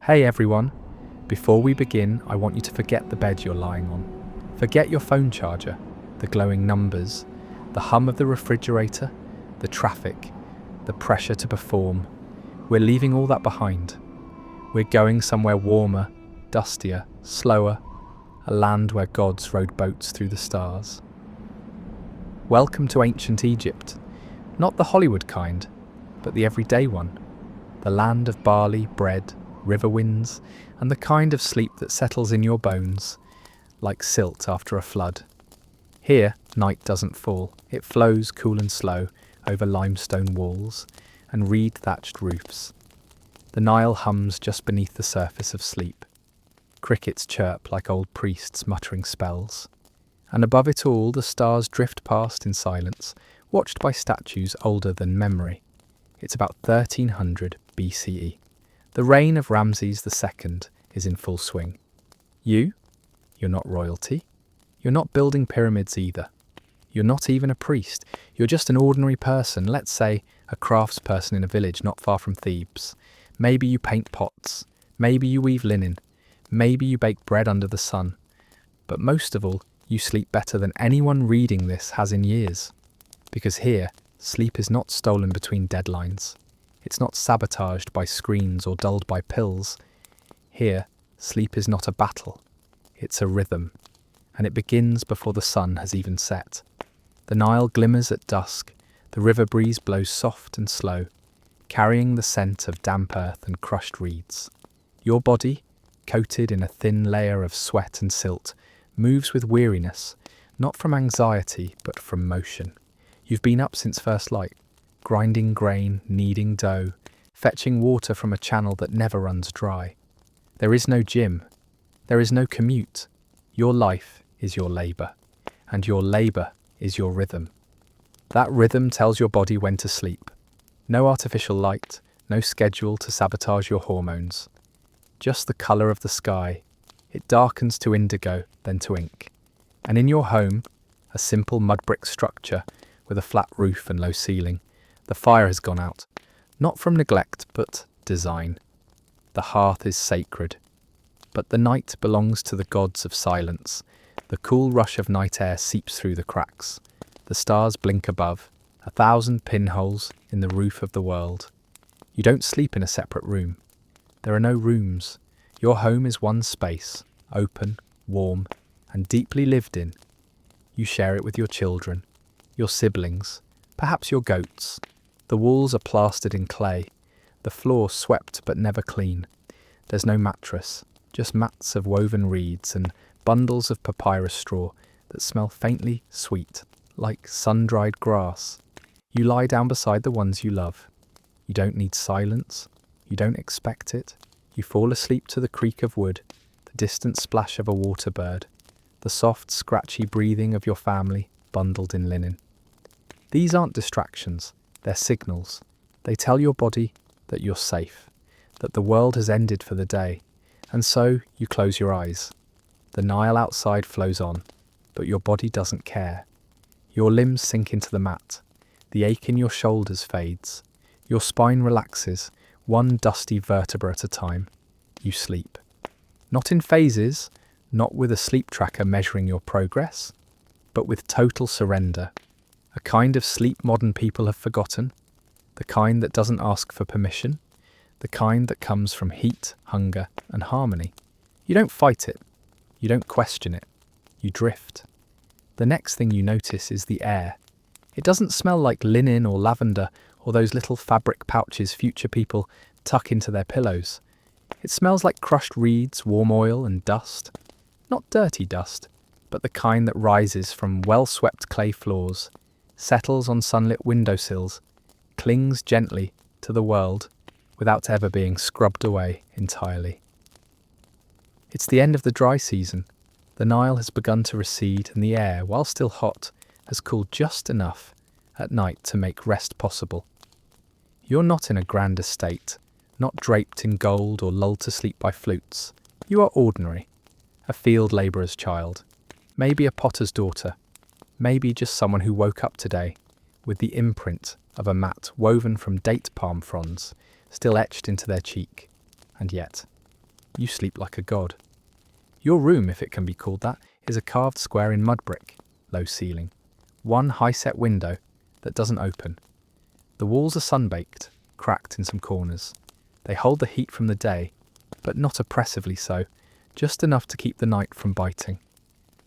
Hey everyone! Before we begin, I want you to forget the bed you're lying on. Forget your phone charger, the glowing numbers, the hum of the refrigerator, the traffic, the pressure to perform. We're leaving all that behind. We're going somewhere warmer, dustier, slower, a land where gods rode boats through the stars. Welcome to ancient Egypt, not the Hollywood kind, but the everyday one. The land of barley, bread, river winds, and the kind of sleep that settles in your bones, like silt after a flood. Here, night doesn't fall. It flows cool and slow over limestone walls and reed-thatched roofs. The Nile hums just beneath the surface of sleep. Crickets chirp like old priests muttering spells. And above it all, the stars drift past in silence, watched by statues older than memory. It's about 1300 BCE. The reign of Ramses II is in full swing. You're not royalty. You're not building pyramids either. You're not even a priest. You're just an ordinary person, let's say a craftsperson in a village not far from Thebes. Maybe you paint pots. Maybe you weave linen. Maybe you bake bread under the sun. But most of all, you sleep better than anyone reading this has in years. Because here, sleep is not stolen between deadlines. It's not sabotaged by screens or dulled by pills. Here, sleep is not a battle. It's a rhythm, and it begins before the sun has even set. The Nile glimmers at dusk, the river breeze blows soft and slow, carrying the scent of damp earth and crushed reeds. Your body, coated in a thin layer of sweat and silt, moves with weariness, not from anxiety, but from motion. You've been up since first light, grinding grain, kneading dough, fetching water from a channel that never runs dry. There is no gym. There is no commute. Your life is your labour, and your labour is your rhythm. That rhythm tells your body when to sleep. No artificial light, no schedule to sabotage your hormones. Just the colour of the sky. It darkens to indigo, then to ink. And in your home, a simple mud brick structure with a flat roof and low ceiling, the fire has gone out, not from neglect, but design. The hearth is sacred, but the night belongs to the gods of silence. The cool rush of night air seeps through the cracks. The stars blink above, 1,000 pinholes in the roof of the world. You don't sleep in a separate room. There are no rooms. Your home is one space, open, warm, and deeply lived in. You share it with your children, your siblings, perhaps your goats. The walls are plastered in clay, the floor swept but never clean. There's no mattress, just mats of woven reeds and bundles of papyrus straw that smell faintly sweet, like sun-dried grass. You lie down beside the ones you love. You don't need silence. You don't expect it. You fall asleep to the creak of wood, the distant splash of a water bird, the soft, scratchy breathing of your family bundled in linen. These aren't distractions. They're signals. They tell your body that you're safe, that the world has ended for the day, and so you close your eyes. The Nile outside flows on, but your body doesn't care. Your limbs sink into the mat. The ache in your shoulders fades. Your spine relaxes, one dusty vertebra at a time. You sleep. Not in phases, not with a sleep tracker measuring your progress, but with total surrender. A kind of sleep modern people have forgotten, the kind that doesn't ask for permission, the kind that comes from heat, hunger, and harmony. You don't fight it. You don't question it. You drift. The next thing you notice is the air. It doesn't smell like linen or lavender or those little fabric pouches future people tuck into their pillows. It smells like crushed reeds, warm oil, and dust. Not dirty dust, but the kind that rises from well-swept clay floors, settles on sunlit windowsills, clings gently to the world without ever being scrubbed away entirely. It's the end of the dry season. The Nile has begun to recede and the air, while still hot, has cooled just enough at night to make rest possible. You're not in a grand estate, not draped in gold or lulled to sleep by flutes. You are ordinary, a field labourer's child, maybe a potter's daughter, maybe just someone who woke up today with the imprint of a mat woven from date palm fronds still etched into their cheek. And yet, You sleep like a god. Your room, if it can be called that, is a carved square in mud brick, low ceiling, one high-set window that doesn't open. The walls are sun-baked, cracked in some corners. They hold the heat from the day, but not oppressively so, just enough to keep the night from biting.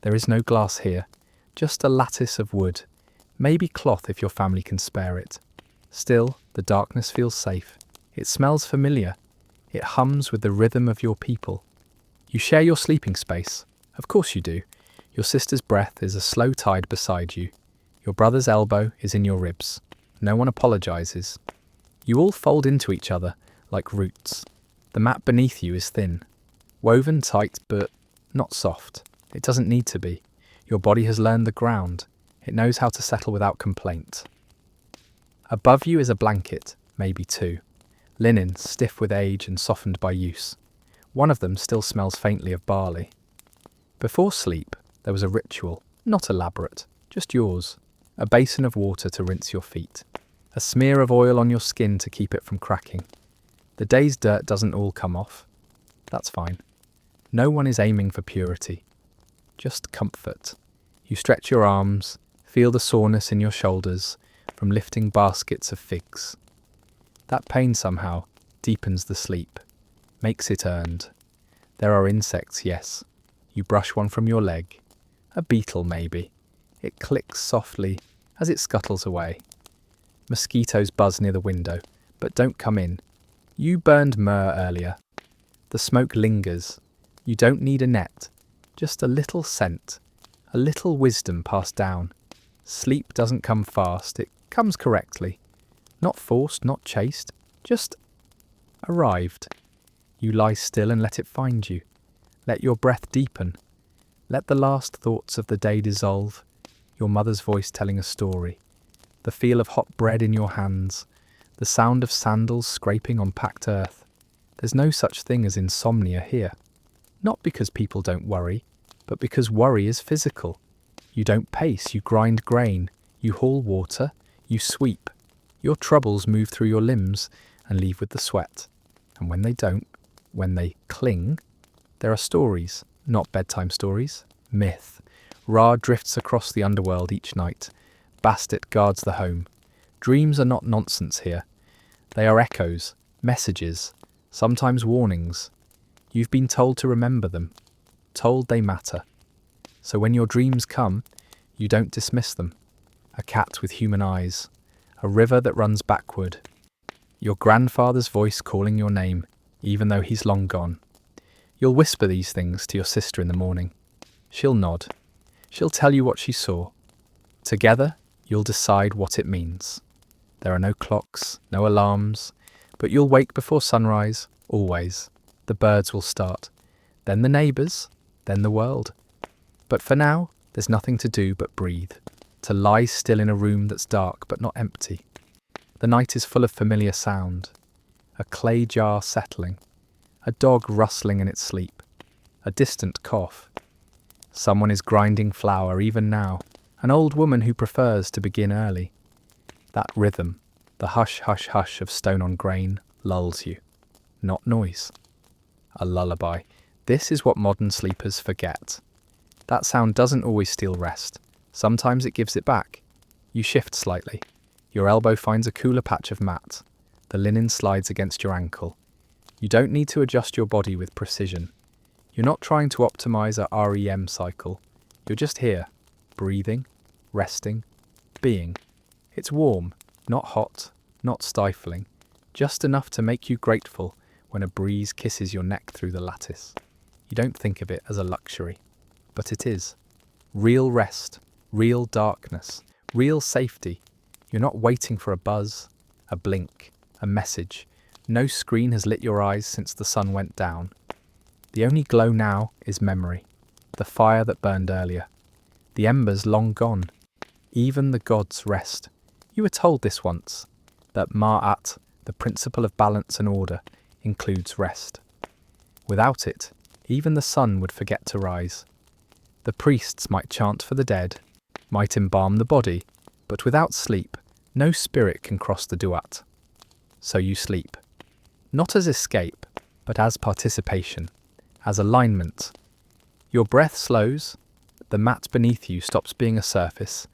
There is no glass here, just a lattice of wood, maybe cloth if your family can spare it. Still, the darkness feels safe. It smells familiar. It hums with the rhythm of your people. You share your sleeping space. Of course you do. Your sister's breath is a slow tide beside you. Your brother's elbow is in your ribs. No one apologizes. You all fold into each other like roots. The mat beneath you is thin, woven tight but not soft. It doesn't need to be. Your body has learned the ground. It knows how to settle without complaint. Above you is a blanket, maybe two. Linen, stiff with age and softened by use. One of them still smells faintly of barley. Before sleep, there was a ritual, not elaborate, just yours. A basin of water to rinse your feet. A smear of oil on your skin to keep it from cracking. The day's dirt doesn't all come off. That's fine. No one is aiming for purity. Just comfort. You stretch your arms, feel the soreness in your shoulders from lifting baskets of figs. That pain somehow deepens the sleep, makes it earned. There are insects, yes. You brush one from your leg. A beetle, maybe. It clicks softly as it scuttles away. Mosquitoes buzz near the window, but don't come in. You burned myrrh earlier. The smoke lingers. You don't need a net, just a little scent, a little wisdom passed down. Sleep doesn't come fast, it comes correctly. Not forced, not chased, just arrived. You lie still and let it find you. Let your breath deepen. Let the last thoughts of the day dissolve. Your mother's voice telling a story. The feel of hot bread in your hands. The sound of sandals scraping on packed earth. There's no such thing as insomnia here. Not because people don't worry, but because worry is physical. You don't pace, you grind grain, you haul water, you sweep. Your troubles move through your limbs and leave with the sweat. And when they don't, when they cling, there are stories, not bedtime stories, myth. Ra drifts across the underworld each night. Bastet guards the home. Dreams are not nonsense here. They are echoes, messages, sometimes warnings. You've been told to remember them, told they matter. So when your dreams come, you don't dismiss them. A cat with human eyes, a river that runs backward, your grandfather's voice calling your name, even though he's long gone. You'll whisper these things to your sister in the morning. She'll nod. She'll tell you what she saw. Together, you'll decide what it means. There are no clocks, no alarms, but you'll wake before sunrise, always. The birds will start, then the neighbours, then the world. But for now, there's nothing to do but breathe, to lie still in a room that's dark but not empty. The night is full of familiar sound, a clay jar settling, a dog rustling in its sleep, a distant cough. Someone is grinding flour even now, an old woman who prefers to begin early. That rhythm, the hush, hush, hush of stone on grain, lulls you, not noise. A lullaby. This is what modern sleepers forget. That sound doesn't always steal rest. Sometimes it gives it back. You shift slightly. Your elbow finds a cooler patch of mat. The linen slides against your ankle. You don't need to adjust your body with precision. You're not trying to optimize a REM cycle. You're just here, breathing, resting, being. It's warm, not hot, not stifling, just enough to make you grateful when a breeze kisses your neck through the lattice. You don't think of it as a luxury, but it is. Real rest, real darkness, real safety. You're not waiting for a buzz, a blink, a message. No screen has lit your eyes since the sun went down. The only glow now is memory, the fire that burned earlier. The embers long gone. Even the gods rest. You were told this once, that Ma'at, the principle of balance and order, includes rest. Without it, even the sun would forget to rise. The priests might chant for the dead, might embalm the body, but without sleep, no spirit can cross the duat. So you sleep. Not as escape, but as participation, as alignment. Your breath slows, the mat beneath you stops being a surface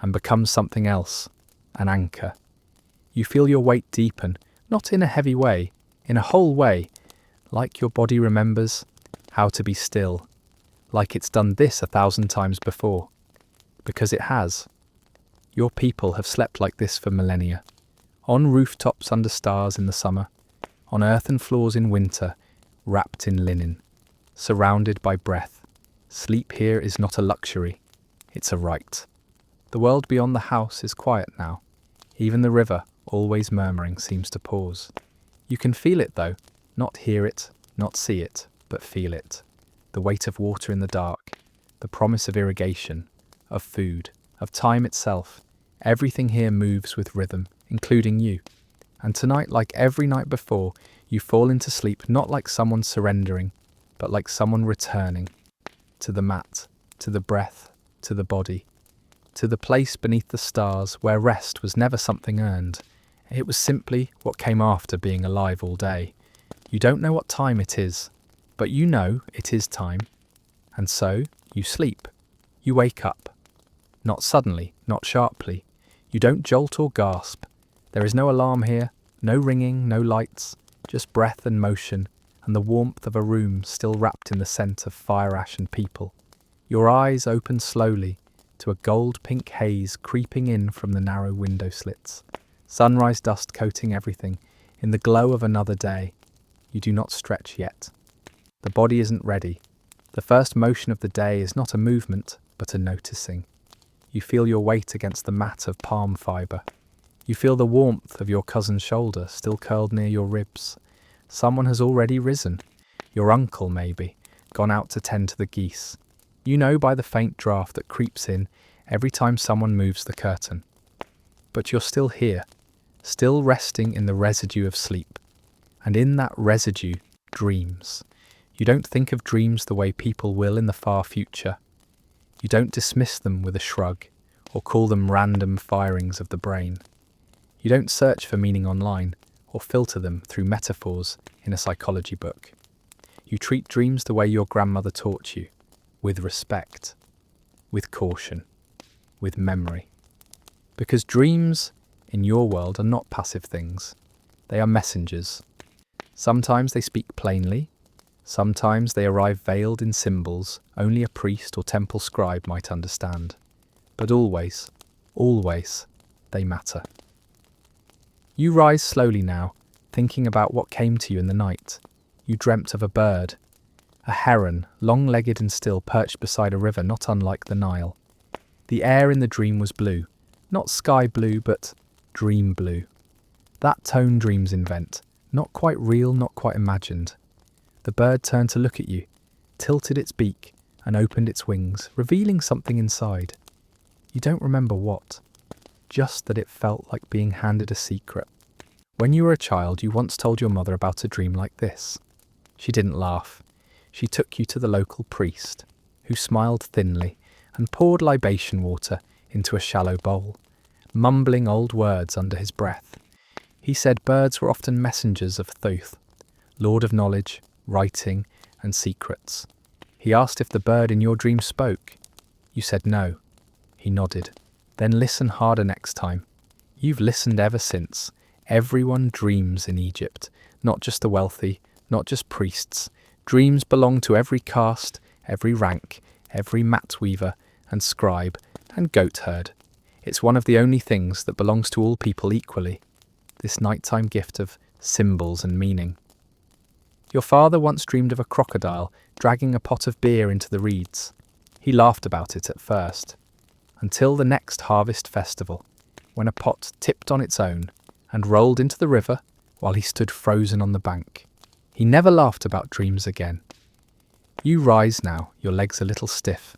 and becomes something else, an anchor. You feel your weight deepen, not in a heavy way, in a whole way, like your body remembers how to be still, like it's done this 1,000 times before. Because it has. Your people have slept like this for millennia, on rooftops under stars in the summer, on earthen floors in winter, wrapped in linen, surrounded by breath. Sleep here is not a luxury, it's a right. The world beyond the house is quiet now. Even the river, always murmuring, seems to pause. You can feel it though, not hear it, not see it, but feel it. The weight of water in the dark, the promise of irrigation, of food, of time itself. Everything here moves with rhythm, including you. And tonight, like every night before, you fall into sleep not like someone surrendering, but like someone returning. To the mat, to the breath, to the body. To the place beneath the stars where rest was never something earned. It was simply what came after being alive all day. You don't know what time it is, but you know it is time. And so, you sleep. You wake up. Not suddenly, not sharply. You don't jolt or gasp. There is no alarm here, no ringing, no lights, just breath and motion, and the warmth of a room still wrapped in the scent of fire ash and people. Your eyes open slowly to a gold-pink haze creeping in from the narrow window slits. Sunrise dust coating everything, in the glow of another day. You do not stretch yet. The body isn't ready. The first motion of the day is not a movement, but a noticing. You feel your weight against the mat of palm fibre. You feel the warmth of your cousin's shoulder still curled near your ribs. Someone has already risen. Your uncle, maybe, gone out to tend to the geese. You know by the faint draft that creeps in every time someone moves the curtain. But you're still here, still resting in the residue of sleep. And in that residue, dreams. You don't think of dreams the way people will in the far future. You don't dismiss them with a shrug, or call them random firings of the brain. You don't search for meaning online, or filter them through metaphors in a psychology book. You treat dreams the way your grandmother taught you, with respect, with caution, with memory. Because dreams, in your world, are not passive things. They are messengers. Sometimes they speak plainly. Sometimes they arrive veiled in symbols only a priest or temple scribe might understand. But always, always, they matter. You rise slowly now, thinking about what came to you in the night. You dreamt of a bird, a heron, long-legged and still, perched beside a river not unlike the Nile. The air in the dream was blue, not sky blue, but dream blue. That tone dreams invent, not quite real, not quite imagined. The bird turned to look at you, tilted its beak, and opened its wings, revealing something inside. You don't remember what, just that it felt like being handed a secret. When you were a child, you once told your mother about a dream like this. She didn't laugh. She took you to the local priest, who smiled thinly and poured libation water into a shallow bowl, mumbling old words under his breath. He said birds were often messengers of Thoth, lord of knowledge, writing, and secrets. He asked if the bird in your dream spoke. You said no. He nodded. Then listen harder next time. You've listened ever since. Everyone dreams in Egypt, not just the wealthy, not just priests. Dreams belong to every caste, every rank, every mat weaver and scribe and goat herd. It's one of the only things that belongs to all people equally, this nighttime gift of symbols and meaning. Your father once dreamed of a crocodile dragging a pot of beer into the reeds. He laughed about it at first, until the next harvest festival, when a pot tipped on its own and rolled into the river while he stood frozen on the bank. He never laughed about dreams again. You rise now, your legs a little stiff,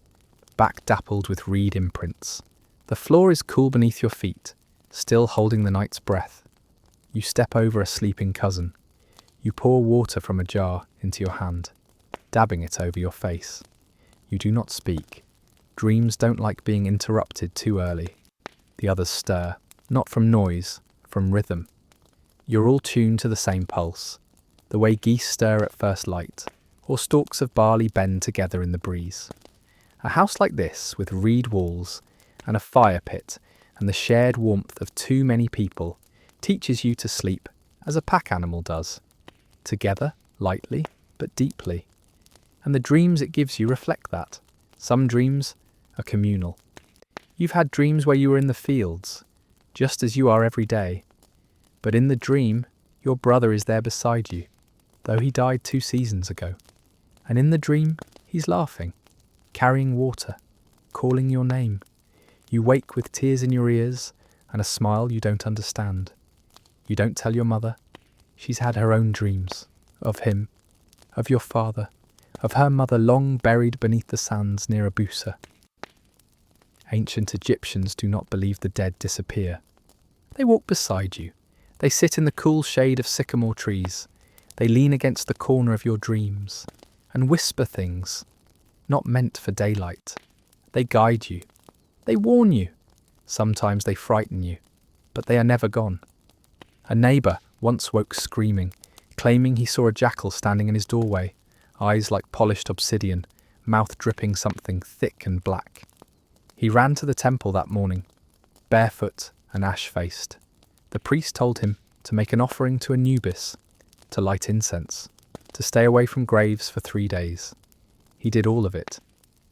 back dappled with reed imprints. The floor is cool beneath your feet, still holding the night's breath. You step over a sleeping cousin. You pour water from a jar into your hand, dabbing it over your face. You do not speak. Dreams don't like being interrupted too early. The others stir, not from noise, from rhythm. You're all tuned to the same pulse. the way geese stir at first light, or stalks of barley bend together in the breeze. A house like this, with reed walls and a fire pit and the shared warmth of too many people, teaches you to sleep as a pack animal does, together, lightly, but deeply. And the dreams it gives you reflect that. Some dreams are communal. You've had dreams where you were in the fields, just as you are every day. But in the dream, your brother is there beside you, though he died 2 seasons ago. And in the dream, he's laughing, carrying water, calling your name. You wake with tears in your ears and a smile you don't understand. You don't tell your mother. She's had her own dreams, of him, of your father, of her mother long buried beneath the sands near Abusa. Ancient Egyptians do not believe the dead disappear. They walk beside you. They sit in the cool shade of sycamore trees. They lean against the corner of your dreams and whisper things not meant for daylight. They guide you. They warn you. Sometimes they frighten you, but they are never gone. A neighbour once woke screaming, claiming he saw a jackal standing in his doorway, eyes like polished obsidian, mouth dripping something thick and black. He ran to the temple that morning, barefoot and ash-faced. The priest told him to make an offering to Anubis, to light incense, to stay away from graves for 3 days. He did all of it,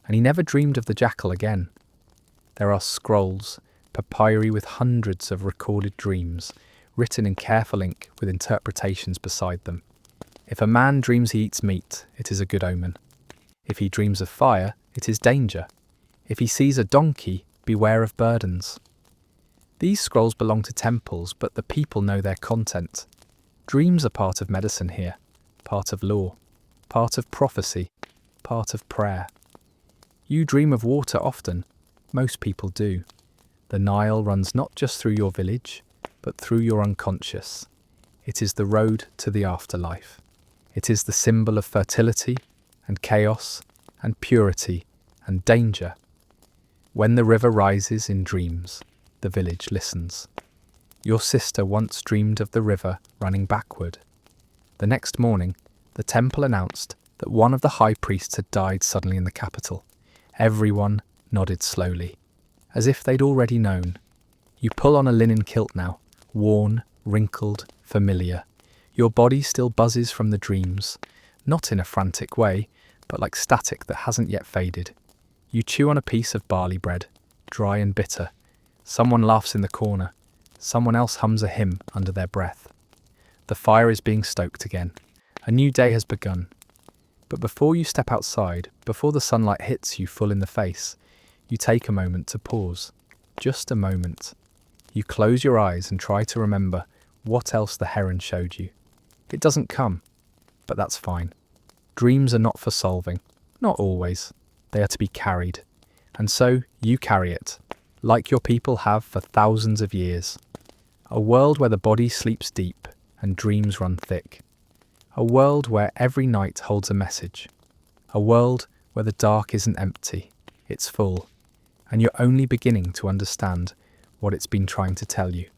and he never dreamed of the jackal again. There are scrolls, papyri with hundreds of recorded dreams, written in careful ink with interpretations beside them. If a man dreams he eats meat, it is a good omen. If he dreams of fire, it is danger. If he sees a donkey, beware of burdens. These scrolls belong to temples, but the people know their content. Dreams are part of medicine here, part of law, part of prophecy, part of prayer. You dream of water often. Most people do. The Nile runs not just through your village, but through your unconscious. It is the road to the afterlife. It is the symbol of fertility and chaos and purity and danger. When the river rises in dreams, the village listens. Your sister once dreamed of the river running backward. The next morning, the temple announced that one of the high priests had died suddenly in the capital. Everyone nodded slowly, as if they'd already known. You pull on a linen kilt now, worn, wrinkled, familiar. Your body still buzzes from the dreams, not in a frantic way, but like static that hasn't yet faded. You chew on a piece of barley bread, dry and bitter. Someone laughs in the corner. Someone else hums a hymn under their breath. The fire is being stoked again. A new day has begun. But before you step outside, before the sunlight hits you full in the face, you take a moment to pause. Just a moment. You close your eyes and try to remember what else the heron showed you. It doesn't come, but that's fine. Dreams are not for solving. Not always. They are to be carried. And so you carry it, like your people have for thousands of years. A world where the body sleeps deep and dreams run thick. A world where every night holds a message. A world where the dark isn't empty, it's full, and you're only beginning to understand what it's been trying to tell you.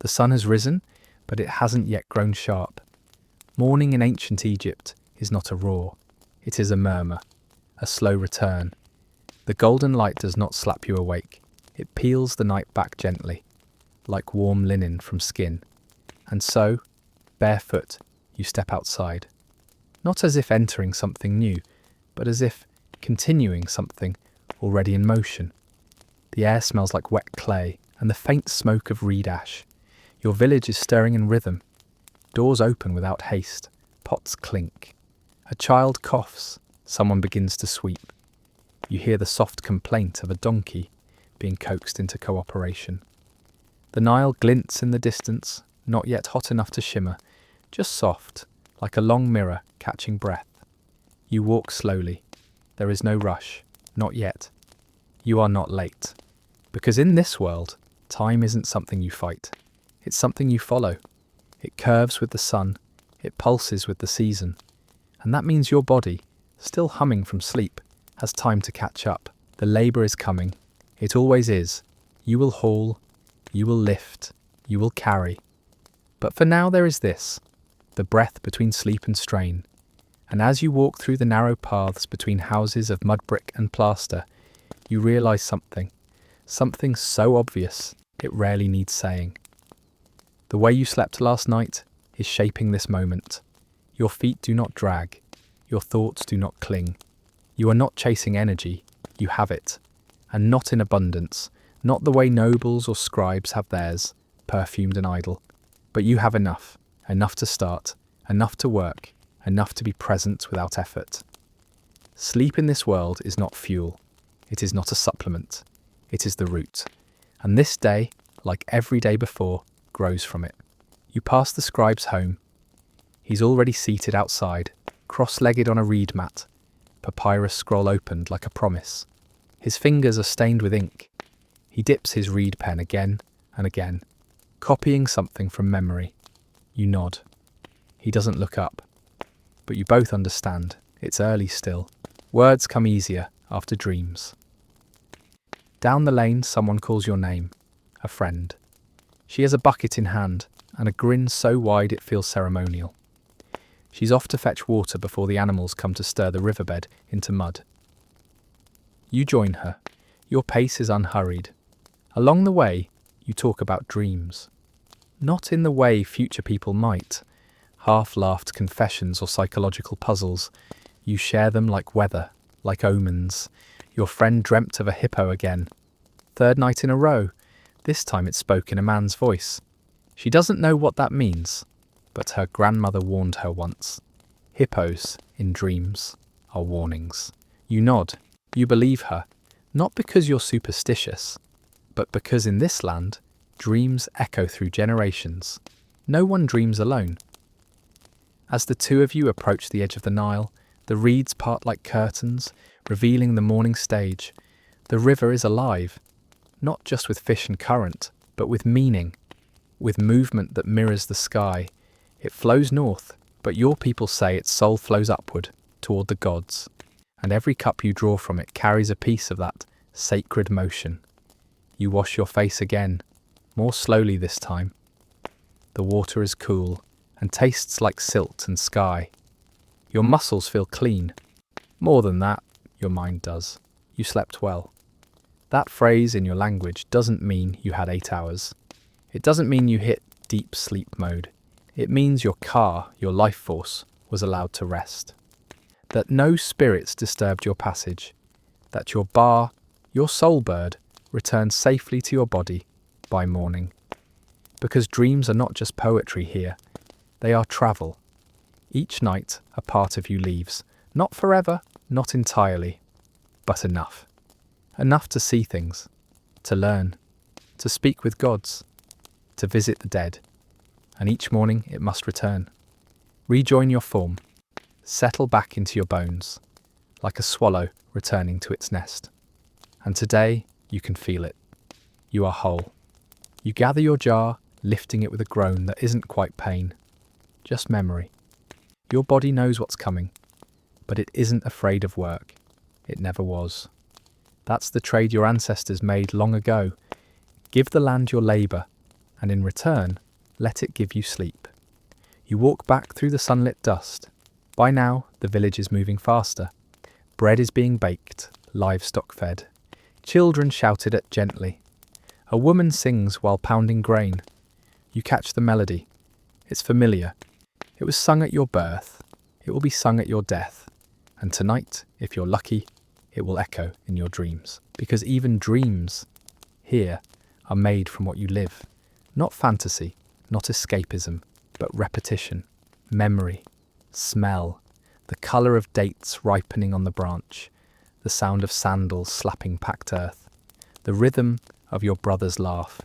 The sun has risen, but it hasn't yet grown sharp. Morning in ancient Egypt is not a roar, it is a murmur, a slow return. The golden light does not slap you awake, it peels the night back gently, like warm linen from skin. And so, barefoot, you step outside, not as if entering something new, but as if continuing something already in motion. The air smells like wet clay and the faint smoke of reed ash. Your village is stirring in rhythm. Doors open without haste, pots clink. A child coughs, someone begins to sweep. You hear the soft complaint of a donkey being coaxed into cooperation. The Nile glints in the distance, not yet hot enough to shimmer, just soft, like a long mirror catching breath. You walk slowly. There is no rush, not yet. You are not late. Because in this world, time isn't something you fight. It's something you follow. It curves with the sun. It pulses with the season. And that means your body, still humming from sleep, has time to catch up. The labour is coming. It always is. You will haul. You will lift. You will carry. But for now there is this. the breath between sleep and strain. And as you walk through the narrow paths between houses of mud brick and plaster, you realise something so obvious it rarely needs saying. The way you slept last night is shaping this moment. Your feet do not drag, your thoughts do not cling. You are not chasing energy, you have it. And not in abundance, not the way nobles or scribes have theirs, perfumed and idle. But you have enough to start, enough to work, enough to be present without effort. Sleep in this world is not fuel. It is not a supplement. It is the root. And this day, like every day before, grows from it. You pass the scribe's home. He's already seated outside, cross-legged on a reed mat, papyrus scroll opened like a promise. His fingers are stained with ink. He dips his reed pen again and again, copying something from memory. You nod. He doesn't look up. But you both understand. It's early still. Words come easier after dreams. Down the lane, someone calls your name. A friend. She has a bucket in hand and a grin so wide it feels ceremonial. She's off to fetch water before the animals come to stir the riverbed into mud. You join her. Your pace is unhurried. Along the way, you talk about dreams. Not in the way future people might. Half-laughed confessions or psychological puzzles. You share them like weather, like omens. Your friend dreamt of a hippo again. Third night in a row. This time it spoke in a man's voice. She doesn't know what that means, but her grandmother warned her once. Hippos, in dreams, are warnings. You nod. You believe her, not because you're superstitious, but because in this land, dreams echo through generations. No one dreams alone. As the two of you approach the edge of the Nile, the reeds part like curtains, revealing the morning stage. The river is alive, not just with fish and current, but with meaning, with movement that mirrors the sky. It flows north, but your people say its soul flows upward, toward the gods. And every cup you draw from it carries a piece of that sacred motion. You wash your face again, more slowly this time. The water is cool and tastes like silt and sky. Your muscles feel clean. More than that, your mind does. You slept well. That phrase in your language doesn't mean you had 8 hours. It doesn't mean you hit deep sleep mode. It means your car, your life force, was allowed to rest. That no spirits disturbed your passage. That your bar, your soul bird, returned safely to your body by morning. Because dreams are not just poetry here. They are travel. Each night a part of you leaves. Not forever, not entirely, but enough. Enough to see things, to learn, to speak with gods, to visit the dead. And each morning it must return. Rejoin your form. Settle back into your bones, like a swallow returning to its nest. And today you can feel it. You are whole. You gather your jar, lifting it with a groan that isn't quite pain, just memory. Your body knows what's coming, but it isn't afraid of work. It never was. That's the trade your ancestors made long ago. Give the land your labour, and in return, let it give you sleep. You walk back through the sunlit dust. By now, the village is moving faster. Bread is being baked, livestock fed. Children shouted at gently. A woman sings while pounding grain. You catch the melody. It's familiar. It was sung at your birth. It will be sung at your death. And tonight, if you're lucky, it will echo in your dreams. Because even dreams, here, are made from what you live. Not fantasy, not escapism, but repetition, memory, smell, the colour of dates ripening on the branch, the sound of sandals slapping packed earth, the rhythm of your brother's laugh.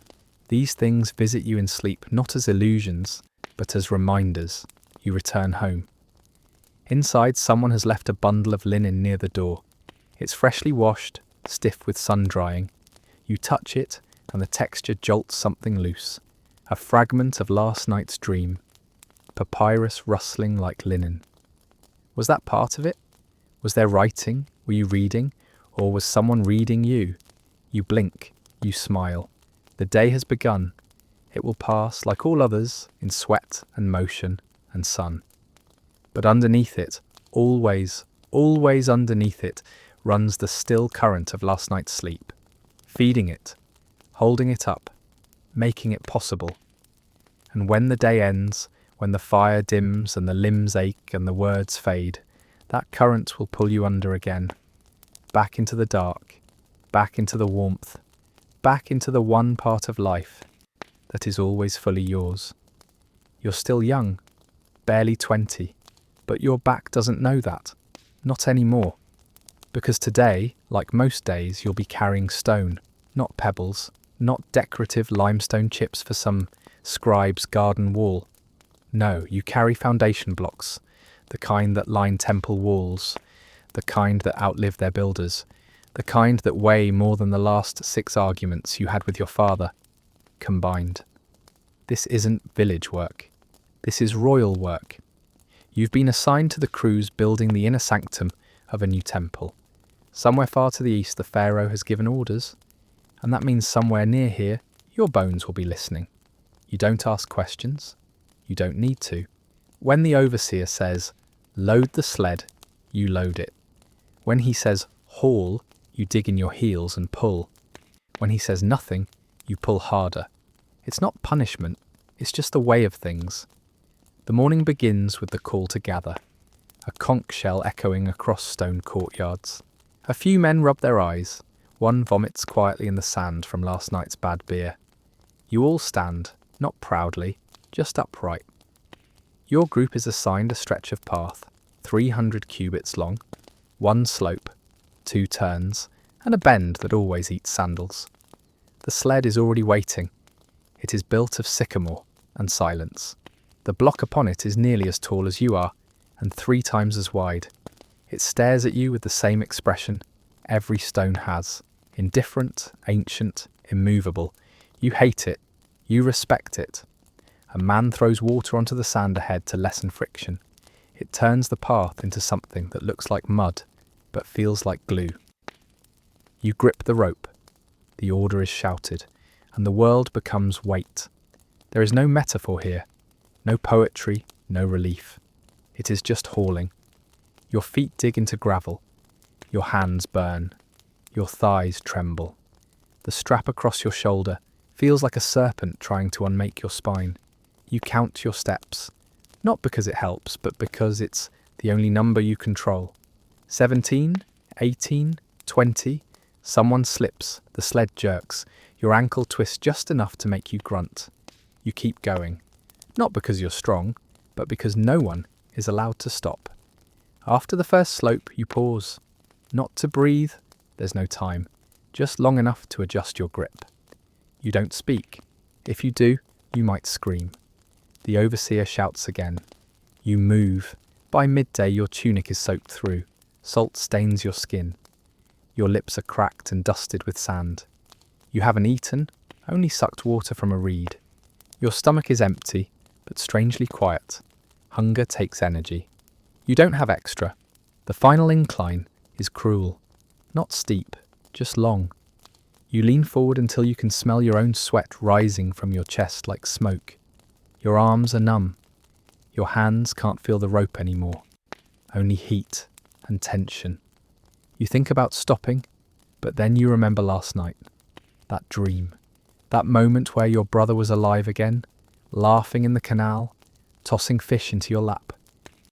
These things visit you in sleep not as illusions, but as reminders. You return home. Inside, someone has left a bundle of linen near the door. It's freshly washed, stiff with sun drying. You touch it, and the texture jolts something loose. A fragment of last night's dream. Papyrus rustling like linen. Was that part of it? Was there writing? Were you reading? Or was someone reading you? You blink. You smile. The day has begun. It will pass, like all others, in sweat and motion and sun. But underneath it, always, always underneath it, runs the still current of last night's sleep, feeding it, holding it up, making it possible. And when the day ends, when the fire dims and the limbs ache and the words fade, that current will pull you under again, back into the dark, back into the warmth, back into the one part of life that is always fully yours. You're still young, barely 20, but your back doesn't know that, not anymore. Because today, like most days, you'll be carrying stone, not pebbles, not decorative limestone chips for some scribe's garden wall. No, you carry foundation blocks, the kind that line temple walls, the kind that outlive their builders, the kind that weigh more than the last 6 arguments you had with your father, combined. This isn't village work. This is royal work. You've been assigned to the crews building the inner sanctum of a new temple. Somewhere far to the east the pharaoh has given orders, and that means somewhere near here your bones will be listening. You don't ask questions. You don't need to. When the overseer says, load the sled, you load it. When he says, haul, you dig in your heels and pull. When he says nothing, you pull harder. It's not punishment, it's just the way of things. The morning begins with the call to gather, a conch shell echoing across stone courtyards. A few men rub their eyes. One vomits quietly in the sand from last night's bad beer. You all stand, not proudly, just upright. Your group is assigned a stretch of path, 300 cubits long, 1 slope, 2 turns, and a bend that always eats sandals. The sled is already waiting. It is built of sycamore and silence. The block upon it is nearly as tall as you are, and 3 times as wide. It stares at you with the same expression every stone has, indifferent, ancient, immovable. You hate it. You respect it. A man throws water onto the sand ahead to lessen friction. It turns the path into something that looks like mud, but feels like glue. You grip the rope. The order is shouted, and the world becomes weight. There is no metaphor here, no poetry, no relief. It is just hauling. Your feet dig into gravel. Your hands burn. Your thighs tremble. The strap across your shoulder feels like a serpent trying to unmake your spine. You count your steps, not because it helps, but because it's the only number you control. 17, 18, 20, someone slips, the sled jerks, your ankle twists just enough to make you grunt. You keep going, not because you're strong, but because no one is allowed to stop. After the first slope, you pause. Not to breathe, there's no time, just long enough to adjust your grip. You don't speak. If you do, you might scream. The overseer shouts again. You move. By midday, your tunic is soaked through. Salt stains your skin. Your lips are cracked and dusted with sand. You haven't eaten, only sucked water from a reed. Your stomach is empty, but strangely quiet. Hunger takes energy. You don't have extra. The final incline is cruel. Not steep, just long. You lean forward until you can smell your own sweat rising from your chest like smoke. Your arms are numb. Your hands can't feel the rope anymore. Only heat and tension. You think about stopping, but then you remember last night. That dream. That moment where your brother was alive again, laughing in the canal, tossing fish into your lap.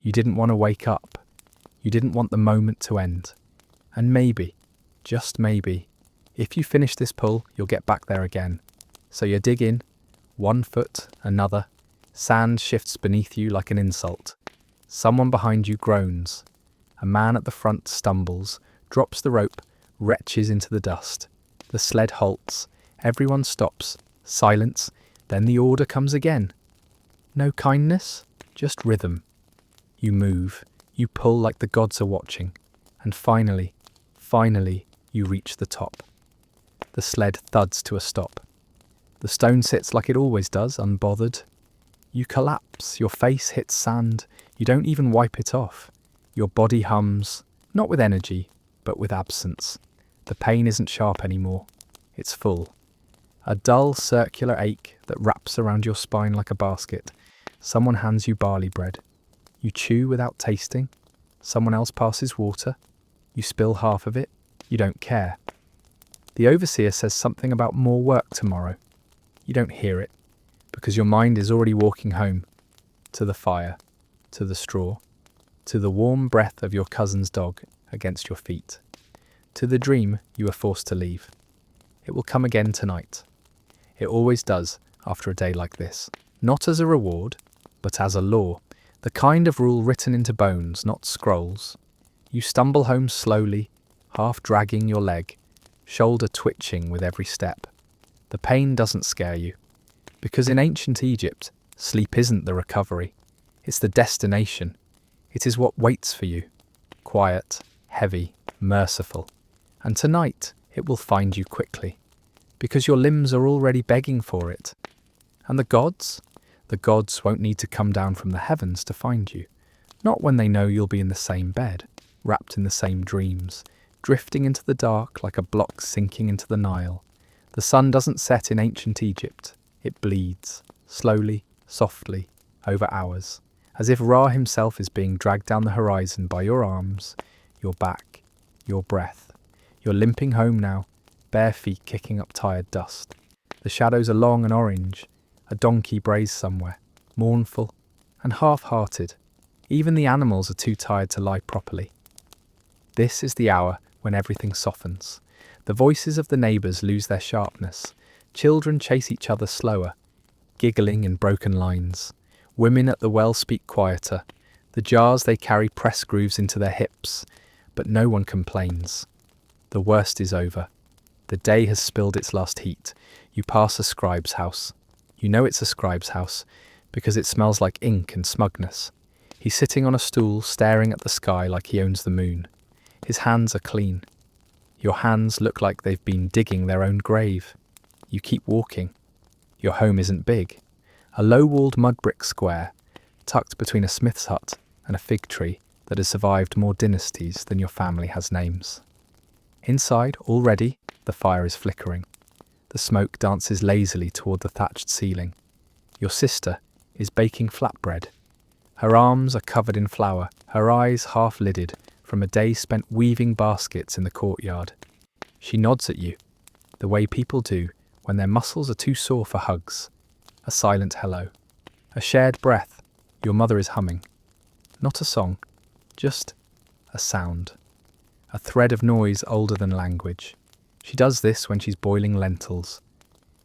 You didn't want to wake up. You didn't want the moment to end. And maybe, just maybe, if you finish this pull, you'll get back there again. So you dig in, 1 foot, another. Sand shifts beneath you like an insult. Someone behind you groans. A man at the front stumbles, drops the rope, retches into the dust. The sled halts. Everyone stops. Silence. Then the order comes again. No kindness, just rhythm. You move. You pull like the gods are watching. And finally, you reach the top. The sled thuds to a stop. The stone sits like it always does, unbothered. You collapse, your face hits sand, you don't even wipe it off. Your body hums, not with energy, but with absence. The pain isn't sharp anymore, it's full. A dull circular ache that wraps around your spine like a basket. Someone hands you barley bread. You chew without tasting. Someone else passes water. You spill half of it. You don't care. The overseer says something about more work tomorrow. You don't hear it, because your mind is already walking home, to the fire, to the straw, to the warm breath of your cousin's dog against your feet, to the dream you were forced to leave. It will come again tonight. It always does after a day like this. Not as a reward, but as a law, the kind of rule written into bones, not scrolls. You stumble home slowly, half dragging your leg, shoulder twitching with every step. The pain doesn't scare you, because in ancient Egypt, sleep isn't the recovery. It's the destination. It is what waits for you. Quiet, heavy, merciful. And tonight, it will find you quickly, because your limbs are already begging for it. And the gods? The gods won't need to come down from the heavens to find you. Not when they know you'll be in the same bed, wrapped in the same dreams, drifting into the dark like a block sinking into the Nile. The sun doesn't set in ancient Egypt. It bleeds, slowly, softly, over hours, as if Ra himself is being dragged down the horizon by your arms, your back, your breath. You're limping home now, bare feet kicking up tired dust. The shadows are long and orange. A donkey brays somewhere, mournful and half-hearted. Even the animals are too tired to lie properly. This is the hour when everything softens. The voices of the neighbours lose their sharpness. Children chase each other slower, giggling in broken lines. Women at the well speak quieter. The jars they carry press grooves into their hips, but no one complains. The worst is over. The day has spilled its last heat. You pass a scribe's house. You know it's a scribe's house because it smells like ink and smugness. He's sitting on a stool staring at the sky like he owns the moon. His hands are clean. Your hands look like they've been digging their own grave. You keep walking. Your home isn't big. A low-walled mud brick square, tucked between a smith's hut and a fig tree that has survived more dynasties than your family has names. Inside, already, the fire is flickering. The smoke dances lazily toward the thatched ceiling. Your sister is baking flatbread. Her arms are covered in flour, her eyes half-lidded from a day spent weaving baskets in the courtyard. She nods at you, the way people do when their muscles are too sore for hugs. A silent hello. A shared breath. Your mother is humming. Not a song, just a sound. A thread of noise older than language. She does this when she's boiling lentils.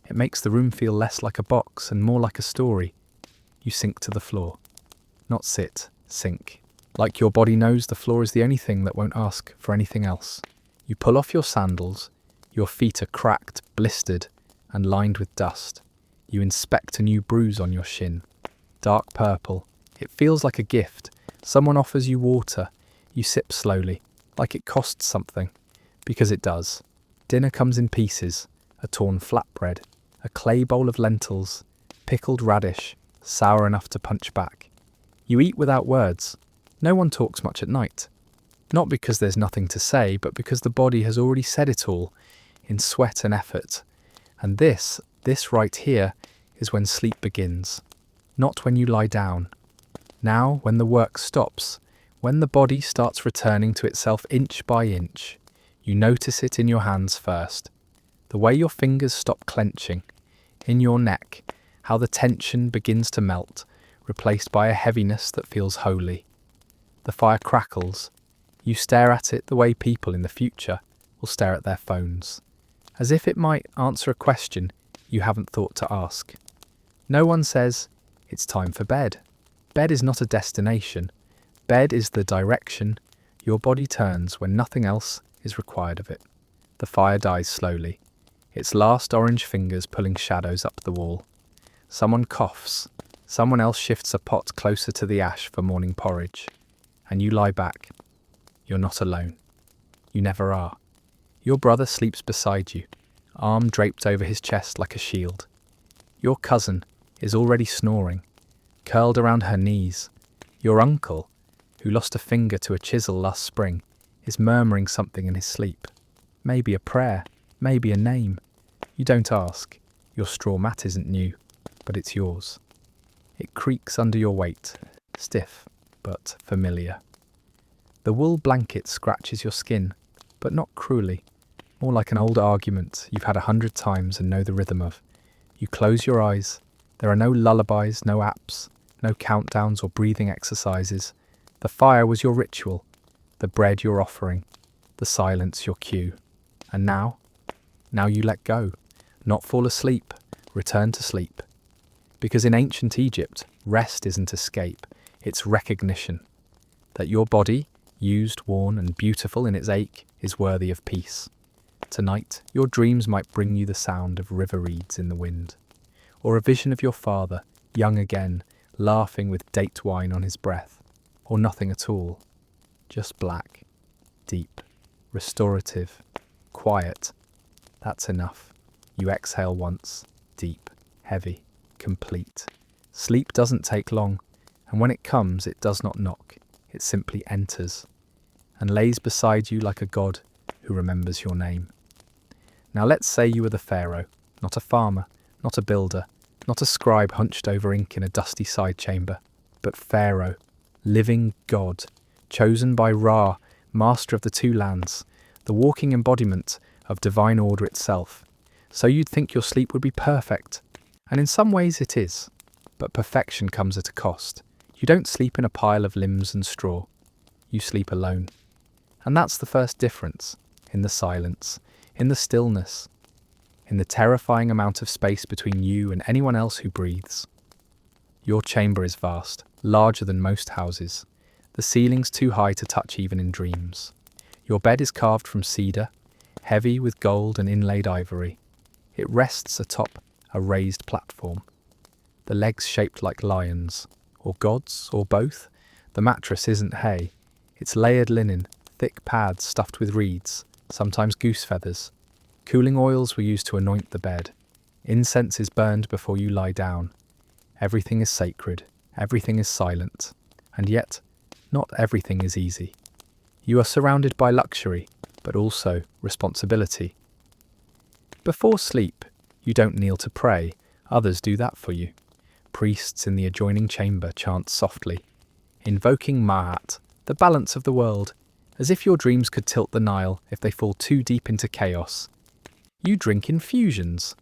It makes the room feel less like a box and more like a story. You sink to the floor. Not sit, sink. Like your body knows the floor is the only thing that won't ask for anything else. You pull off your sandals. Your feet are cracked, blistered, and lined with dust. You inspect a new bruise on your shin. Dark purple. It feels like a gift. Someone offers you water. You sip slowly, like it costs something. Because it does. Dinner comes in pieces. A torn flatbread. A clay bowl of lentils. Pickled radish. Sour enough to punch back. You eat without words. No one talks much at night. Not because there's nothing to say, but because the body has already said it all, in sweat and effort. And this right here, is when sleep begins. Not when you lie down. Now, when the work stops, when the body starts returning to itself inch by inch, you notice it in your hands first. The way your fingers stop clenching, in your neck, how the tension begins to melt, replaced by a heaviness that feels holy. The fire crackles. You stare at it the way people in the future will stare at their phones, as if it might answer a question you haven't thought to ask. No one says, it's time for bed. Bed is not a destination. Bed is the direction your body turns when nothing else is required of it. The fire dies slowly, its last orange fingers pulling shadows up the wall. Someone coughs. Someone else shifts a pot closer to the ash for morning porridge. And you lie back. You're not alone. You never are. Your brother sleeps beside you, arm draped over his chest like a shield. Your cousin is already snoring, curled around her knees. Your uncle, who lost a finger to a chisel last spring, is murmuring something in his sleep. Maybe a prayer, maybe a name. You don't ask. Your straw mat isn't new, but it's yours. It creaks under your weight, stiff but familiar. The wool blanket scratches your skin, but not cruelly, more like an old argument you've had 100 times and know the rhythm of. You close your eyes. There are no lullabies, no apps, no countdowns or breathing exercises. The fire was your ritual, the bread your offering, the silence your cue. And now you let go, not fall asleep, return to sleep. Because in ancient Egypt, rest isn't escape, it's recognition that your body, used, worn and beautiful in its ache, is worthy of peace. Tonight, your dreams might bring you the sound of river reeds in the wind, or a vision of your father, young again, laughing with date wine on his breath, or nothing at all, just black, deep, restorative, quiet. That's enough. You exhale once, deep, heavy, complete. Sleep doesn't take long, and when it comes, it does not knock. It simply enters, and lays beside you like a god who remembers your name. Now let's say you were the pharaoh, not a farmer, not a builder, not a scribe hunched over ink in a dusty side chamber, but Pharaoh, living God, chosen by Ra, master of the two lands, the walking embodiment of divine order itself. So you'd think your sleep would be perfect, and in some ways it is, but perfection comes at a cost. You don't sleep in a pile of limbs and straw, you sleep alone. And that's the first difference, in the silence, in the stillness, in the terrifying amount of space between you and anyone else who breathes. Your chamber is vast, larger than most houses. The ceiling's too high to touch even in dreams. Your bed is carved from cedar, heavy with gold and inlaid ivory. It rests atop a raised platform. The legs shaped like lions, or gods, or both. The mattress isn't hay. It's layered linen, thick pads stuffed with reeds, sometimes goose feathers. Cooling oils were used to anoint the bed. Incense is burned before you lie down. Everything is sacred. Everything is silent. And yet, not everything is easy. You are surrounded by luxury, but also responsibility. Before sleep, you don't kneel to pray. Others do that for you. Priests in the adjoining chamber chant softly, invoking Ma'at, the balance of the world, as if your dreams could tilt the Nile if they fall too deep into chaos. You drink infusions,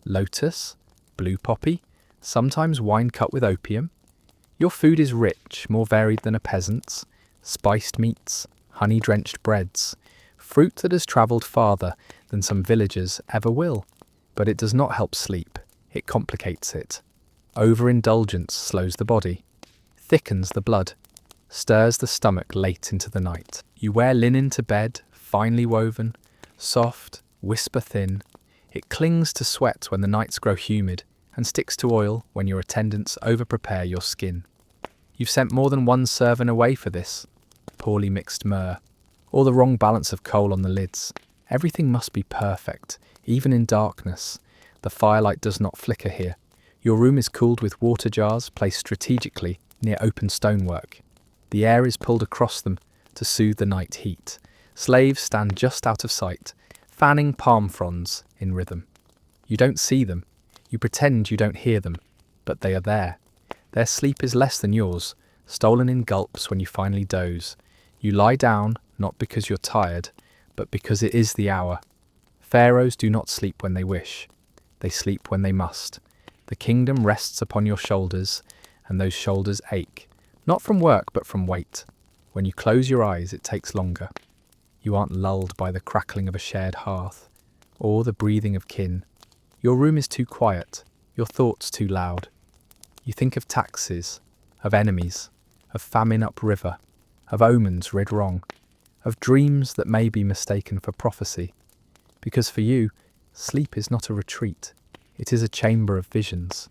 lotus, blue poppy, sometimes wine cut with opium. Your food is rich, more varied than a peasant's, spiced meats, honey-drenched breads, fruit that has travelled farther than some villagers ever will. But it does not help sleep, it complicates it. Overindulgence slows the body, thickens the blood, stirs the stomach late into the night. You wear linen to bed, finely woven, soft, whisper thin. It clings to sweat when the nights grow humid and sticks to oil when your attendants over-prepare your skin. You've sent more than one servant away for this. Poorly mixed myrrh, or the wrong balance of coal on the lids. Everything must be perfect, even in darkness. The firelight does not flicker here. Your room is cooled with water jars placed strategically near open stonework. The air is pulled across them to soothe the night heat. Slaves stand just out of sight, fanning palm fronds in rhythm. You don't see them. You pretend you don't hear them, but they are there. Their sleep is less than yours, stolen in gulps when you finally doze. You lie down, not because you're tired, but because it is the hour. Pharaohs do not sleep when they wish. They sleep when they must. The kingdom rests upon your shoulders, and those shoulders ache, not from work but from weight. When you close your eyes, it takes longer. You aren't lulled by the crackling of a shared hearth, or the breathing of kin. Your room is too quiet, your thoughts too loud. You think of taxes, of enemies, of famine upriver, of omens read wrong, of dreams that may be mistaken for prophecy. Because for you, sleep is not a retreat, it is a chamber of visions.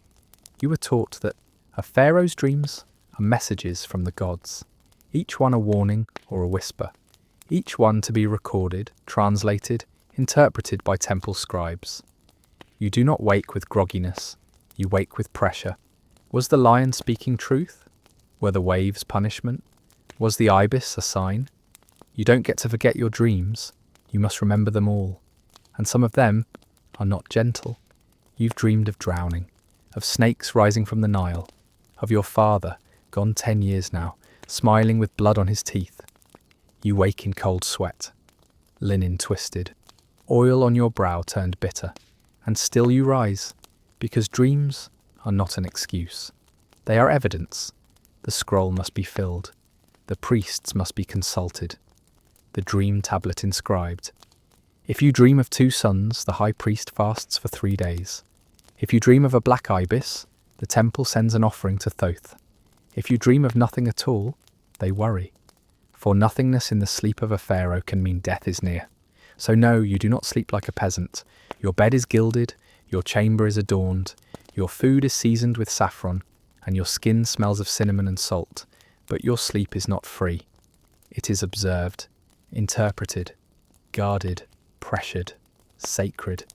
You were taught that a pharaoh's dreams are messages from the gods, each one a warning or a whisper, each one to be recorded, translated, interpreted by temple scribes. You do not wake with grogginess, you wake with pressure. Was the lion speaking truth? Were the waves punishment? Was the ibis a sign? You don't get to forget your dreams, you must remember them all. And some of them are not gentle. You've dreamed of drowning, of snakes rising from the Nile, of your father, gone 10 years now, smiling with blood on his teeth. You wake in cold sweat, linen twisted, oil on your brow turned bitter, and still you rise, because dreams are not an excuse. They are evidence. The scroll must be filled. The priests must be consulted. The dream tablet inscribed. If you dream of 2 sons, the high priest fasts for 3 days. If you dream of a black ibis, the temple sends an offering to Thoth. If you dream of nothing at all, they worry. For nothingness in the sleep of a pharaoh can mean death is near. So no, you do not sleep like a peasant. Your bed is gilded, your chamber is adorned, your food is seasoned with saffron, and your skin smells of cinnamon and salt, but your sleep is not free. It is observed, interpreted, guarded, pressured, sacred.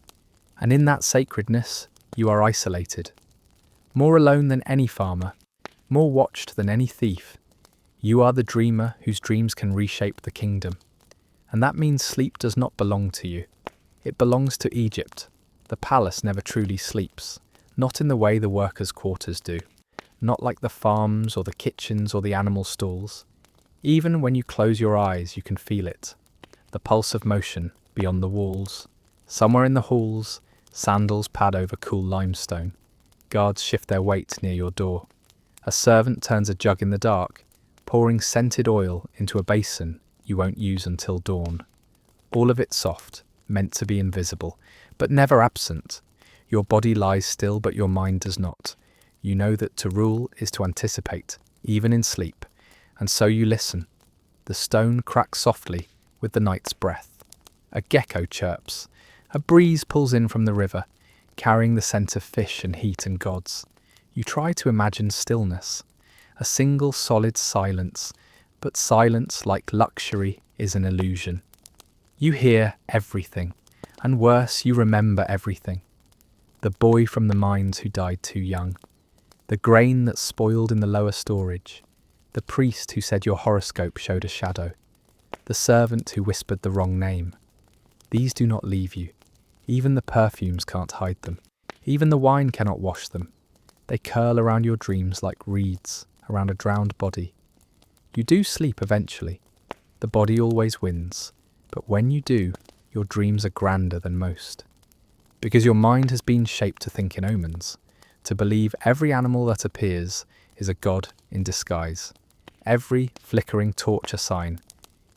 And in that sacredness, you are isolated. More alone than any farmer, more watched than any thief. You are the dreamer whose dreams can reshape the kingdom. And that means sleep does not belong to you. It belongs to Egypt. The palace never truly sleeps, not in the way the workers' quarters do, not like the farms or the kitchens or the animal stalls. Even when you close your eyes, you can feel it. The pulse of motion beyond the walls. Somewhere in the halls, sandals pad over cool limestone. Guards shift their weight near your door. A servant turns a jug in the dark, pouring scented oil into a basin you won't use until dawn. All of it soft, meant to be invisible, but never absent. Your body lies still, but your mind does not. You know that to rule is to anticipate, even in sleep, and so you listen. The stone cracks softly with the night's breath. A gecko chirps. A breeze pulls in from the river, carrying the scent of fish and heat and gods. You try to imagine stillness, a single solid silence, but silence, like luxury, is an illusion. You hear everything, and worse, you remember everything. The boy from the mines who died too young, the grain that spoiled in the lower storage, the priest who said your horoscope showed a shadow, the servant who whispered the wrong name. These do not leave you. Even the perfumes can't hide them. Even the wine cannot wash them. They curl around your dreams like reeds around a drowned body. You do sleep eventually. The body always wins. But when you do, your dreams are grander than most. Because your mind has been shaped to think in omens, to believe every animal that appears is a god in disguise. Every flickering torch a sign.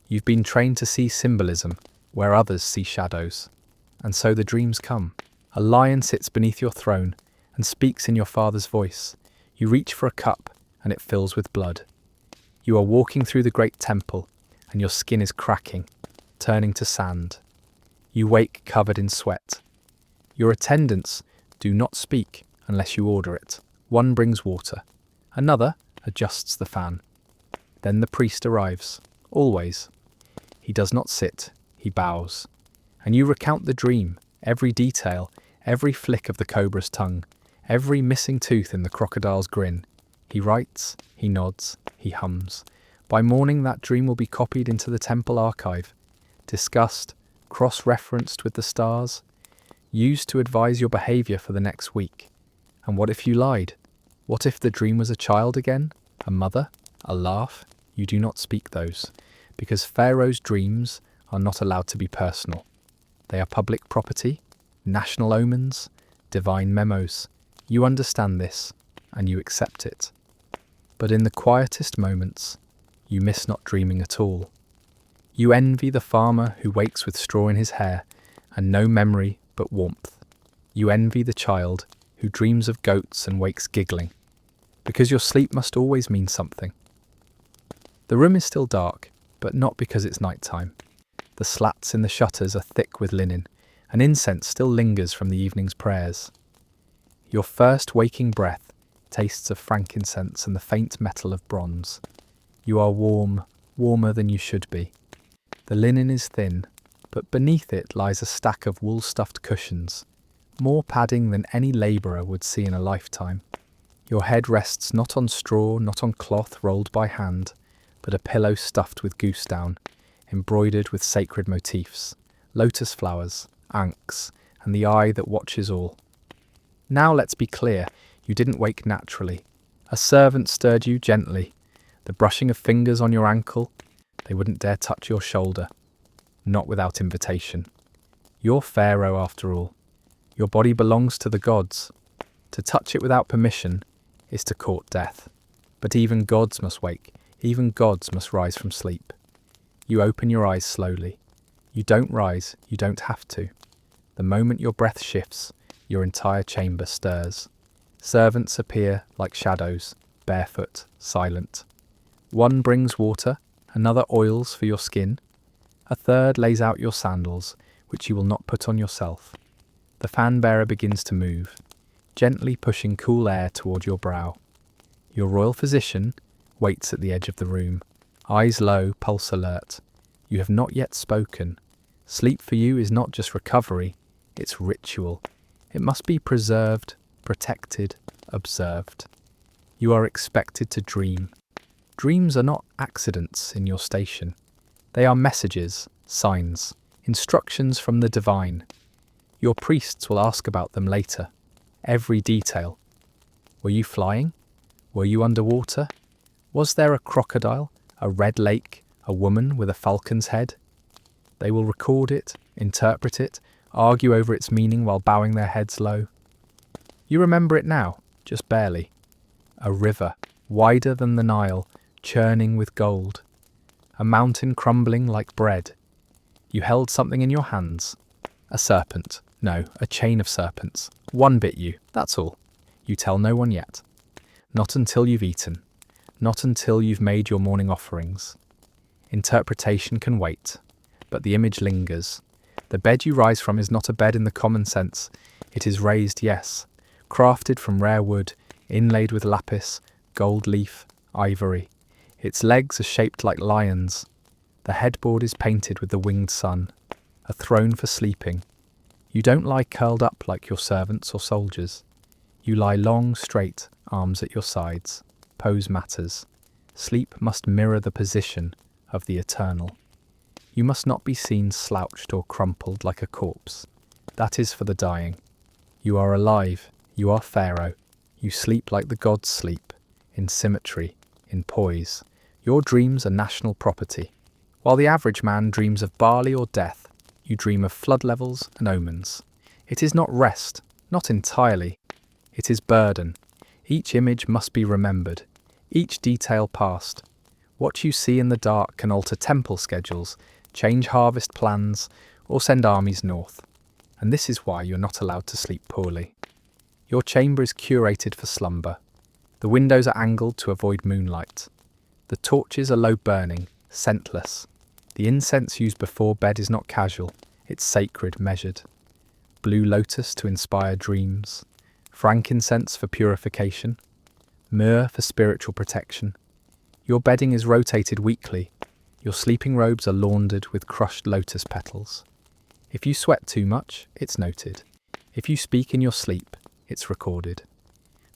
You've been trained to see symbolism where others see shadows. And so the dreams come. A lion sits beneath your throne and speaks in your father's voice. You reach for a cup and it fills with blood. You are walking through the great temple and your skin is cracking, turning to sand. You wake covered in sweat. Your attendants do not speak unless you order it. One brings water. Another adjusts the fan. Then the priest arrives. Always. He does not sit. He bows. And you recount the dream, every detail, every flick of the cobra's tongue, every missing tooth in the crocodile's grin. He writes, he nods, he hums. By morning that dream will be copied into the temple archive, discussed, cross-referenced with the stars, used to advise your behaviour for the next week. And what if you lied? What if the dream was a child again? A mother? A laugh? You do not speak those, because Pharaoh's dreams are not allowed to be personal. They are public property, national omens, divine memos. You understand this, and you accept it. But in the quietest moments, you miss not dreaming at all. You envy the farmer who wakes with straw in his hair and no memory but warmth. You envy the child who dreams of goats and wakes giggling, because your sleep must always mean something. The room is still dark, but not because it's night time. The slats in the shutters are thick with linen, and incense still lingers from the evening's prayers. Your first waking breath tastes of frankincense and the faint metal of bronze. You are warm, warmer than you should be. The linen is thin, but beneath it lies a stack of wool-stuffed cushions, more padding than any labourer would see in a lifetime. Your head rests not on straw, not on cloth rolled by hand, but a pillow stuffed with goose down, embroidered with sacred motifs, lotus flowers, ankhs, and the eye that watches all. Now let's be clear, you didn't wake naturally. A A servant stirred you gently, the brushing of fingers on your ankle. They wouldn't dare touch your shoulder, not without invitation. You're Pharaoh after all. Your body belongs to the gods. To touch it without permission is to court death. But even gods must wake, even gods must rise from sleep. You open your eyes slowly. You don't rise, you don't have to. The moment your breath shifts, your entire chamber stirs. Servants appear like shadows, barefoot, silent. One brings water, another oils for your skin. A third lays out your sandals, which you will not put on yourself. The fan-bearer begins to move, gently pushing cool air toward your brow. Your royal physician waits at the edge of the room, eyes low, pulse alert. You have not yet spoken. Sleep for you is not just recovery, it's ritual. It must be preserved, protected, observed. You are expected to dream. Dreams are not accidents in your station. They are messages, signs, instructions from the divine. Your priests will ask about them later. Every detail. Were you flying? Were you underwater? Was there a crocodile, a red lake, a woman with a falcon's head? They will record it, interpret it, argue over its meaning while bowing their heads low. You remember it now, just barely. A river, wider than the Nile, churning with gold. A mountain crumbling like bread. You held something in your hands. A serpent. No, a chain of serpents. One bit you, that's all. You tell no one yet. Not until you've eaten. Not until you've made your morning offerings. Interpretation can wait, but the image lingers. The bed you rise from is not a bed in the common sense. It is raised, yes, crafted from rare wood, inlaid with lapis, gold leaf, ivory. Its legs are shaped like lions. The headboard is painted with the winged sun, a throne for sleeping. You don't lie curled up like your servants or soldiers. You lie long, straight, arms at your sides. Pose matters. Sleep must mirror the position of the eternal. You must not be seen slouched or crumpled like a corpse. That is for the dying. You are alive. You are Pharaoh. You sleep like the gods sleep, in symmetry, in poise. Your dreams are national property. While the average man dreams of barley or death, you dream of flood levels and omens. It is not rest, not entirely. It is burden. Each image must be remembered, each detail passed. What you see in the dark can alter temple schedules, change harvest plans, or send armies north. And this is why you're not allowed to sleep poorly. Your chamber is curated for slumber. The windows are angled to avoid moonlight. The torches are low burning, scentless. The incense used before bed is not casual, it's sacred, measured. Blue lotus to inspire dreams, frankincense for purification, myrrh for spiritual protection. Your bedding is rotated weekly. Your sleeping robes are laundered with crushed lotus petals. If you sweat too much, it's noted. If you speak in your sleep, it's recorded.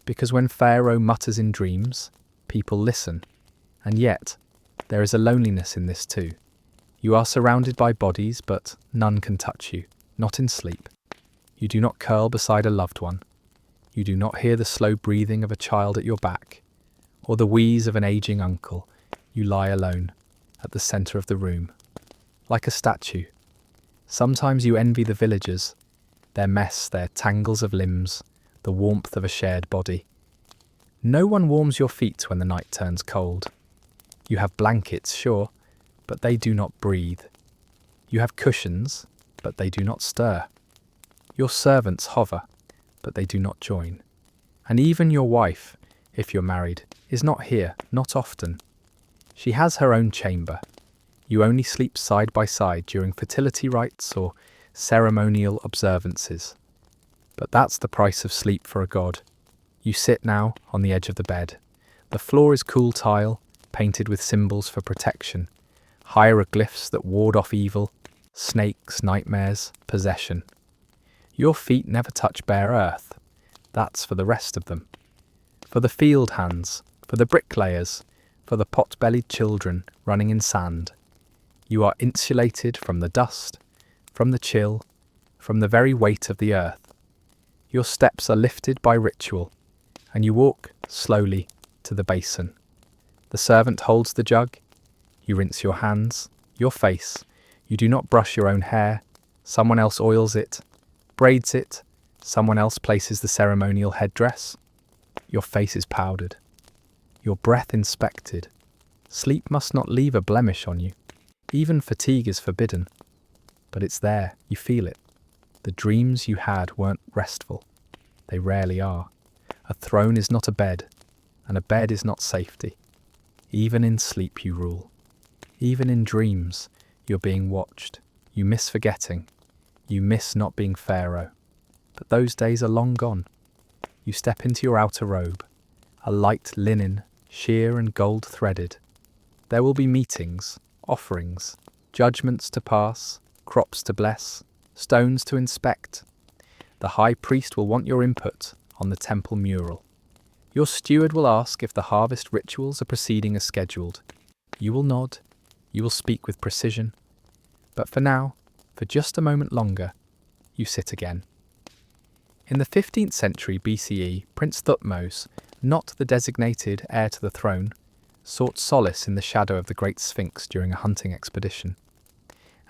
Because when Pharaoh mutters in dreams, people listen. And yet, there is a loneliness in this too. You are surrounded by bodies, but none can touch you, not in sleep. You do not curl beside a loved one. You do not hear the slow breathing of a child at your back, or the wheeze of an aging uncle. You lie alone, at the centre of the room, like a statue. Sometimes you envy the villagers, their mess, their tangles of limbs, the warmth of a shared body. No one warms your feet when the night turns cold. You have blankets, sure, but they do not breathe. You have cushions, but they do not stir. Your servants hover, but they do not join. And even your wife, if you're married, is not here, not often. She has her own chamber. You only sleep side by side during fertility rites or ceremonial observances. But that's the price of sleep for a god. You sit now on the edge of the bed. The floor is cool tile, painted with symbols for protection, hieroglyphs that ward off evil, snakes, nightmares, possession. Your feet never touch bare earth. That's for the rest of them. For the field hands, for the bricklayers, for the pot-bellied children running in sand. You are insulated from the dust, from the chill, from the very weight of the earth. Your steps are lifted by ritual, and you walk slowly, to the basin. The servant holds the jug. You rinse your hands, your face. You do not brush your own hair. Someone else oils it, braids it. Someone else places the ceremonial headdress. Your face is powdered. Your breath inspected. Sleep must not leave a blemish on you. Even fatigue is forbidden. But it's there, you feel it. The dreams you had weren't restful. They rarely are. A throne is not a bed, and a bed is not safety. Even in sleep you rule. Even in dreams, you're being watched. You miss forgetting. You miss not being Pharaoh. But those days are long gone. You step into your outer robe, a light linen, sheer and gold threaded. There will be meetings, offerings, judgments to pass, crops to bless, stones to inspect. The high priest will want your input on the temple mural. Your steward will ask if the harvest rituals are proceeding as scheduled. You will nod. You will speak with precision. But for now, for just a moment longer, you sit again. In the 15th century BCE, Prince Thutmose, not the designated heir to the throne, sought solace in the shadow of the Great Sphinx during a hunting expedition.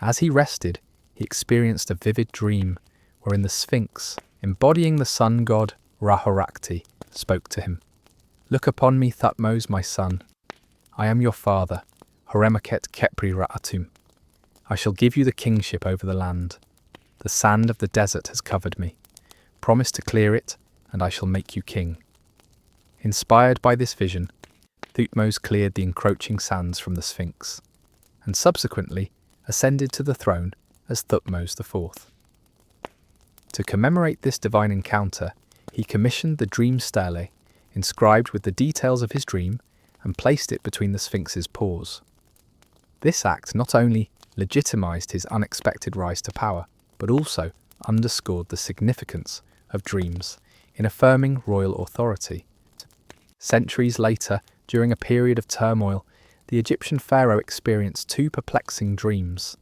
As he rested, he experienced a vivid dream wherein the Sphinx, embodying the sun god Ra-Horakhti, spoke to him. "Look upon me, Thutmose, my son. I am your father, Horemheb Khepri Ra'atum. I shall give you the kingship over the land. The sand of the desert has covered me. Promise to clear it, and I shall make you king." Inspired by this vision, Thutmose cleared the encroaching sands from the Sphinx, and subsequently ascended to the throne as Thutmose IV. To commemorate this divine encounter, he commissioned the dream stele, inscribed with the details of his dream, and placed it between the Sphinx's paws. This act not only legitimized his unexpected rise to power, but also underscored the significance of dreams in affirming royal authority. Centuries later, during a period of turmoil, the Egyptian pharaoh experienced two perplexing dreams.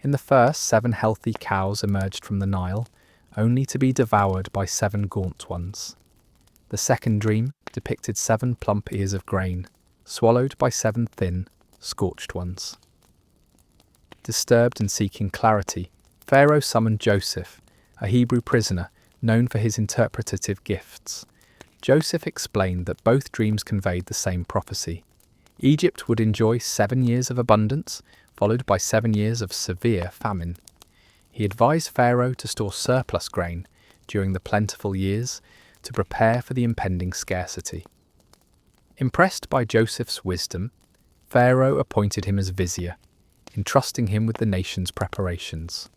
In the first, 7 healthy cows emerged from the Nile, only to be devoured by 7 gaunt ones. The second dream depicted 7 plump ears of grain, swallowed by 7 thin, scorched ones. Disturbed and seeking clarity, Pharaoh summoned Joseph, a Hebrew prisoner known for his interpretative gifts. Joseph explained that both dreams conveyed the same prophecy. Egypt would enjoy 7 years of abundance, followed by 7 years of severe famine. He advised Pharaoh to store surplus grain during the plentiful years to prepare for the impending scarcity. Impressed by Joseph's wisdom, Pharaoh appointed him as vizier, entrusting him with the nation's preparations.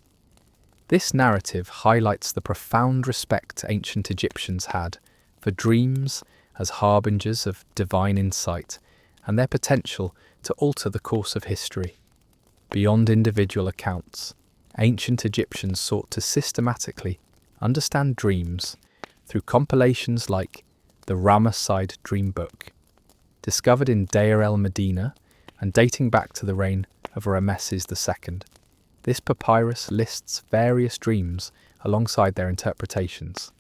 This narrative highlights the profound respect ancient Egyptians had for dreams as harbingers of divine insight and their potential to alter the course of history. Beyond individual accounts, ancient Egyptians sought to systematically understand dreams through compilations like the Ramesside Dream Book, discovered in Deir el-Medina and dating back to the reign of Rameses II. This papyrus lists various dreams alongside their interpretations.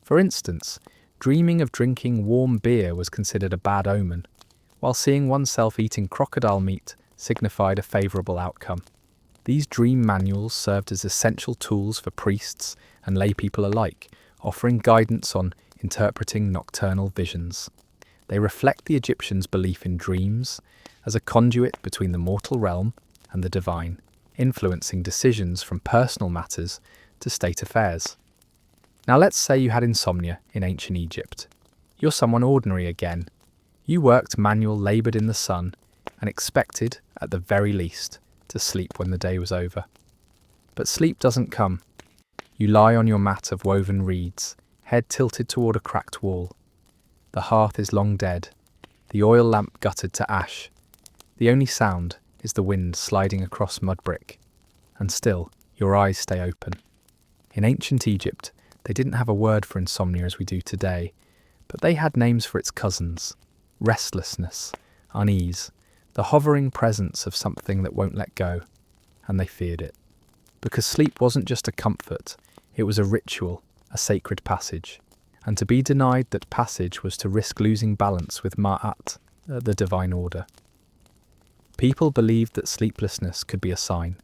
For instance, dreaming of drinking warm beer was considered a bad omen, while seeing oneself eating crocodile meat signified a favourable outcome. These dream manuals served as essential tools for priests and laypeople alike, offering guidance on interpreting nocturnal visions. They reflect the Egyptians' belief in dreams as a conduit between the mortal realm and the divine, influencing decisions from personal matters to state affairs. Now let's say you had insomnia in ancient Egypt. You're someone ordinary again. You worked manual laboured in the sun and expected, at the very least, to sleep when the day was over. But sleep doesn't come. You lie on your mat of woven reeds, head tilted toward a cracked wall. The hearth is long dead, the oil lamp guttered to ash. The only sound is the wind sliding across mud brick. And still, your eyes stay open. In ancient Egypt, they didn't have a word for insomnia as we do today, but they had names for its cousins: restlessness, unease, the hovering presence of something that won't let go, and they feared it. Because sleep wasn't just a comfort, it was a ritual, a sacred passage. and to be denied that passage was to risk losing balance with Ma'at, the divine order. People believed that sleeplessness could be a sign,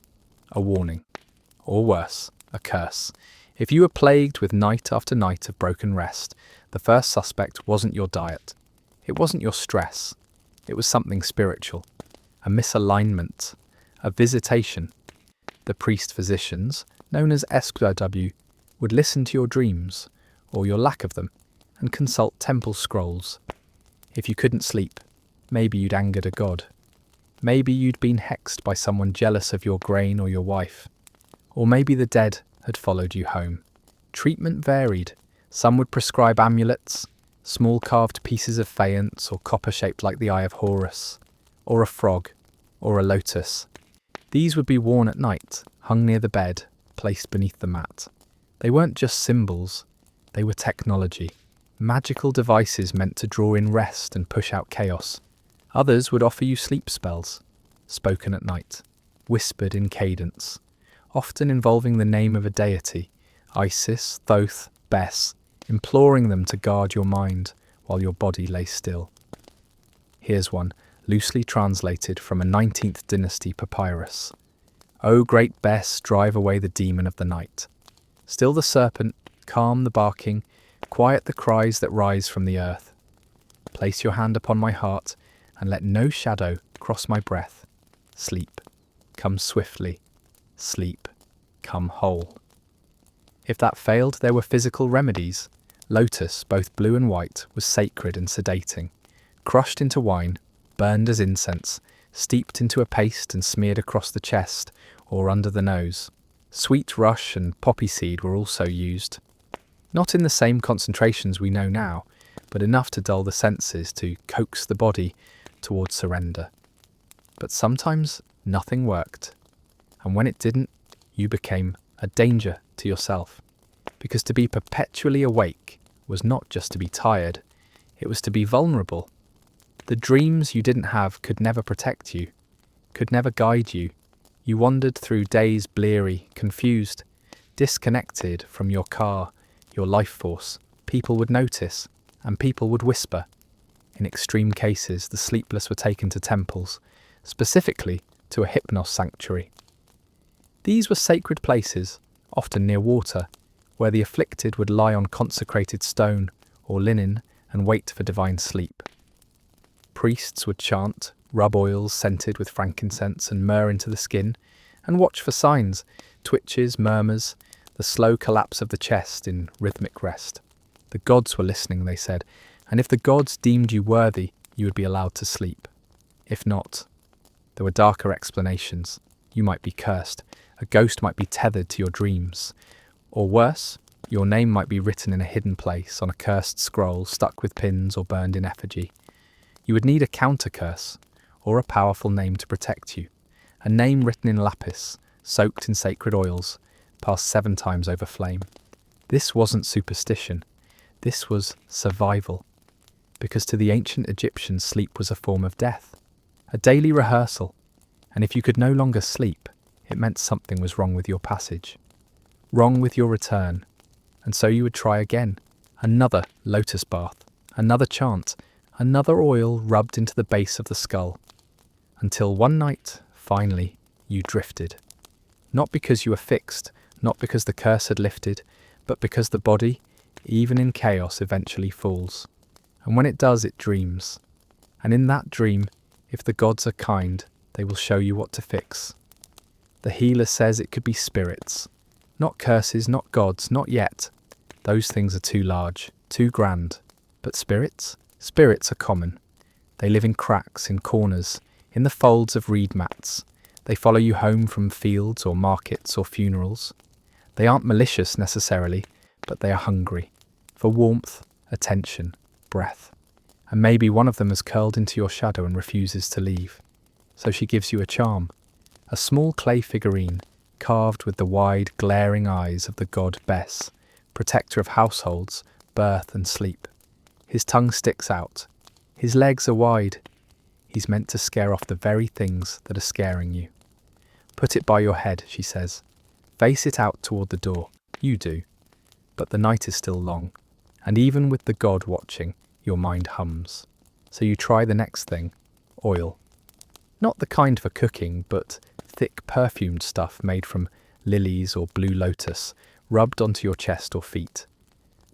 a warning, or worse, a curse. If you were plagued with night after night of broken rest, the first suspect wasn't your diet. It wasn't your stress. It was something spiritual, a misalignment, a visitation. The priest-physicians, known as SQW, would listen to your dreams, or your lack of them, and consult temple scrolls. If you couldn't sleep, maybe you'd angered a god. Maybe you'd been hexed by someone jealous of your grain or your wife. Or maybe the dead had followed you home. Treatment varied. Some would prescribe amulets, small carved pieces of faience or copper shaped like the eye of Horus, or a frog, or a lotus. These would be worn at night, hung near the bed, placed beneath the mat. They weren't just symbols, they were technology. Magical devices meant to draw in rest and push out chaos. Others would offer you sleep spells, spoken at night, whispered in cadence, often involving the name of a deity, Isis, Thoth, Bes, imploring them to guard your mind while your body lay still. Here's one, loosely translated from a 19th dynasty papyrus. O great Bes, drive away the demon of the night. Still the serpent, calm the barking, quiet the cries that rise from the earth. Place your hand upon my heart, and let no shadow cross my breath. Sleep, come swiftly. Sleep, come whole. If that failed, there were physical remedies. Lotus, both blue and white, was sacred and sedating. Crushed into wine, burned as incense, steeped into a paste and smeared across the chest or under the nose. Sweet rush and poppy seed were also used. Not in the same concentrations we know now, but enough to dull the senses, to coax the body towards surrender. But sometimes nothing worked. And when it didn't, you became a danger to yourself. Because to be perpetually awake was not just to be tired, it was to be vulnerable. The dreams you didn't have could never protect you, could never guide you. You wandered through days bleary, confused, disconnected from your car, your life force. People would notice, and people would whisper. In extreme cases, the sleepless were taken to temples, specifically to a hypnos sanctuary. These were sacred places, often near water, where the afflicted would lie on consecrated stone or linen and wait for divine sleep. Priests would chant, rub oils scented with frankincense and myrrh into the skin, and watch for signs, twitches, murmurs, the slow collapse of the chest in rhythmic rest. The gods were listening, they said, and if the gods deemed you worthy, you would be allowed to sleep. If not, there were darker explanations. You might be cursed, a ghost might be tethered to your dreams, or worse, your name might be written in a hidden place on a cursed scroll stuck with pins or burned in effigy. You would need a counter-curse, or a powerful name to protect you, a name written in lapis, soaked in sacred oils, passed 7 times over flame. This wasn't superstition, this was survival, because to the ancient Egyptians sleep was a form of death, a daily rehearsal, and if you could no longer sleep, it meant something was wrong with your passage, wrong with your return, and so you would try again, another lotus bath, another chant, another oil rubbed into the base of the skull, until one night, finally, you drifted. Not because you were fixed, not because the curse had lifted, but because the body, even in chaos, eventually falls. And when it does, it dreams. And in that dream, if the gods are kind, they will show you what to fix. The healer says it could be spirits. Not curses, not gods, not yet. Those things are too large, too grand. But spirits? Spirits are common. They live in cracks, in corners, in the folds of reed mats. They follow you home from fields or markets or funerals. They aren't malicious necessarily, but they are hungry for warmth, attention, breath. And maybe one of them has curled into your shadow and refuses to leave. So she gives you a charm, a small clay figurine carved with the wide, glaring eyes of the god Bes, protector of households, birth and sleep. His tongue sticks out. His legs are wide. He's meant to scare off the very things that are scaring you. Put it by your head, she says. Face it out toward the door. You do. But the night is still long. And even with the god watching, your mind hums. So you try the next thing, oil. Not the kind for cooking, but thick perfumed stuff made from lilies or blue lotus, rubbed onto your chest or feet.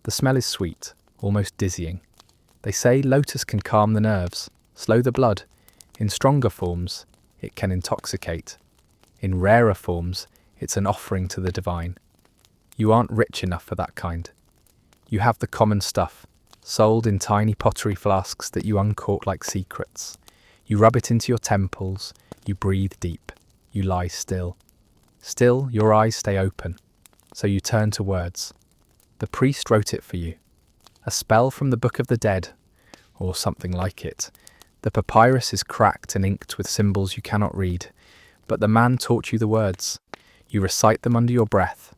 The smell is sweet, almost dizzying. They say lotus can calm the nerves, slow the blood. In stronger forms, it can intoxicate. In rarer forms, it's an offering to the divine. You aren't rich enough for that kind. You have the common stuff, sold in tiny pottery flasks that you uncork like secrets. You rub it into your temples, you breathe deep, you lie still. Still, your eyes stay open, so you turn to words. The priest wrote it for you. A spell from the Book of the Dead, or something like it. The papyrus is cracked and inked with symbols you cannot read, but the man taught you the words. You recite them under your breath.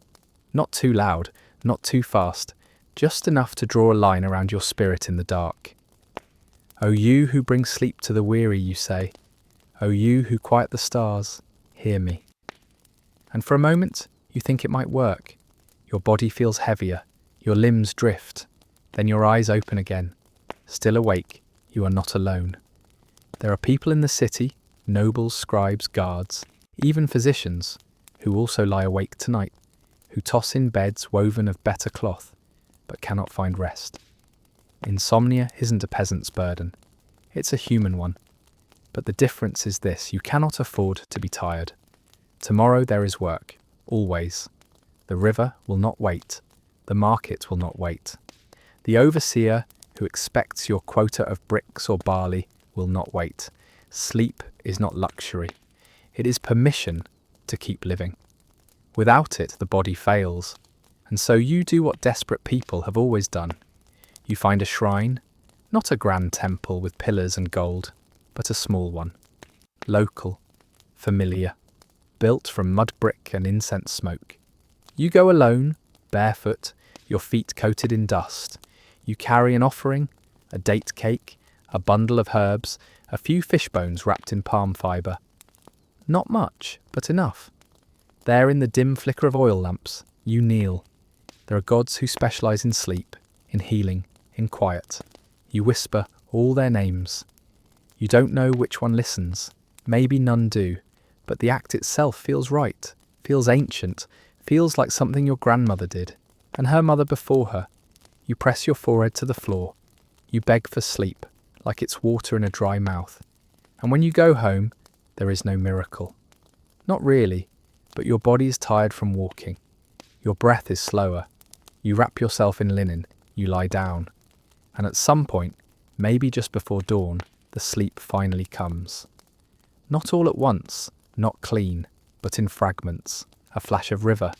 Not too loud, not too fast, just enough to draw a line around your spirit in the dark. O you who bring sleep to the weary, you say. O you who quiet the stars, hear me. And for a moment, you think it might work. Your body feels heavier, your limbs drift. Then your eyes open again. Still awake, you are not alone. There are people in the city, nobles, scribes, guards, even physicians, who also lie awake tonight, who toss in beds woven of better cloth, but cannot find rest. Insomnia isn't a peasant's burden. It's a human one. But the difference is this: you cannot afford to be tired. Tomorrow there is work, always. The river will not wait. The market will not wait. The overseer who expects your quota of bricks or barley will not wait. Sleep is not luxury. It is permission to keep living. Without it, the body fails. And so you do what desperate people have always done. You find a shrine, not a grand temple with pillars and gold, but a small one. Local, familiar, built from mud brick and incense smoke. You go alone, barefoot, your feet coated in dust. You carry an offering, a date cake, a bundle of herbs, a few fish bones wrapped in palm fibre. Not much, but enough. There in the dim flicker of oil lamps, you kneel. There are gods who specialise in sleep, in healing, in quiet. You whisper all their names. You don't know which one listens. Maybe none do, but the act itself feels right, feels ancient, feels like something your grandmother did, and her mother before her. You press your forehead to the floor. You beg for sleep, like it's water in a dry mouth. And when you go home, there is no miracle. Not really, but your body is tired from walking. Your breath is slower. You wrap yourself in linen. You lie down. And at some point, maybe just before dawn, the sleep finally comes. Not all at once, not clean, but in fragments. A flash of river,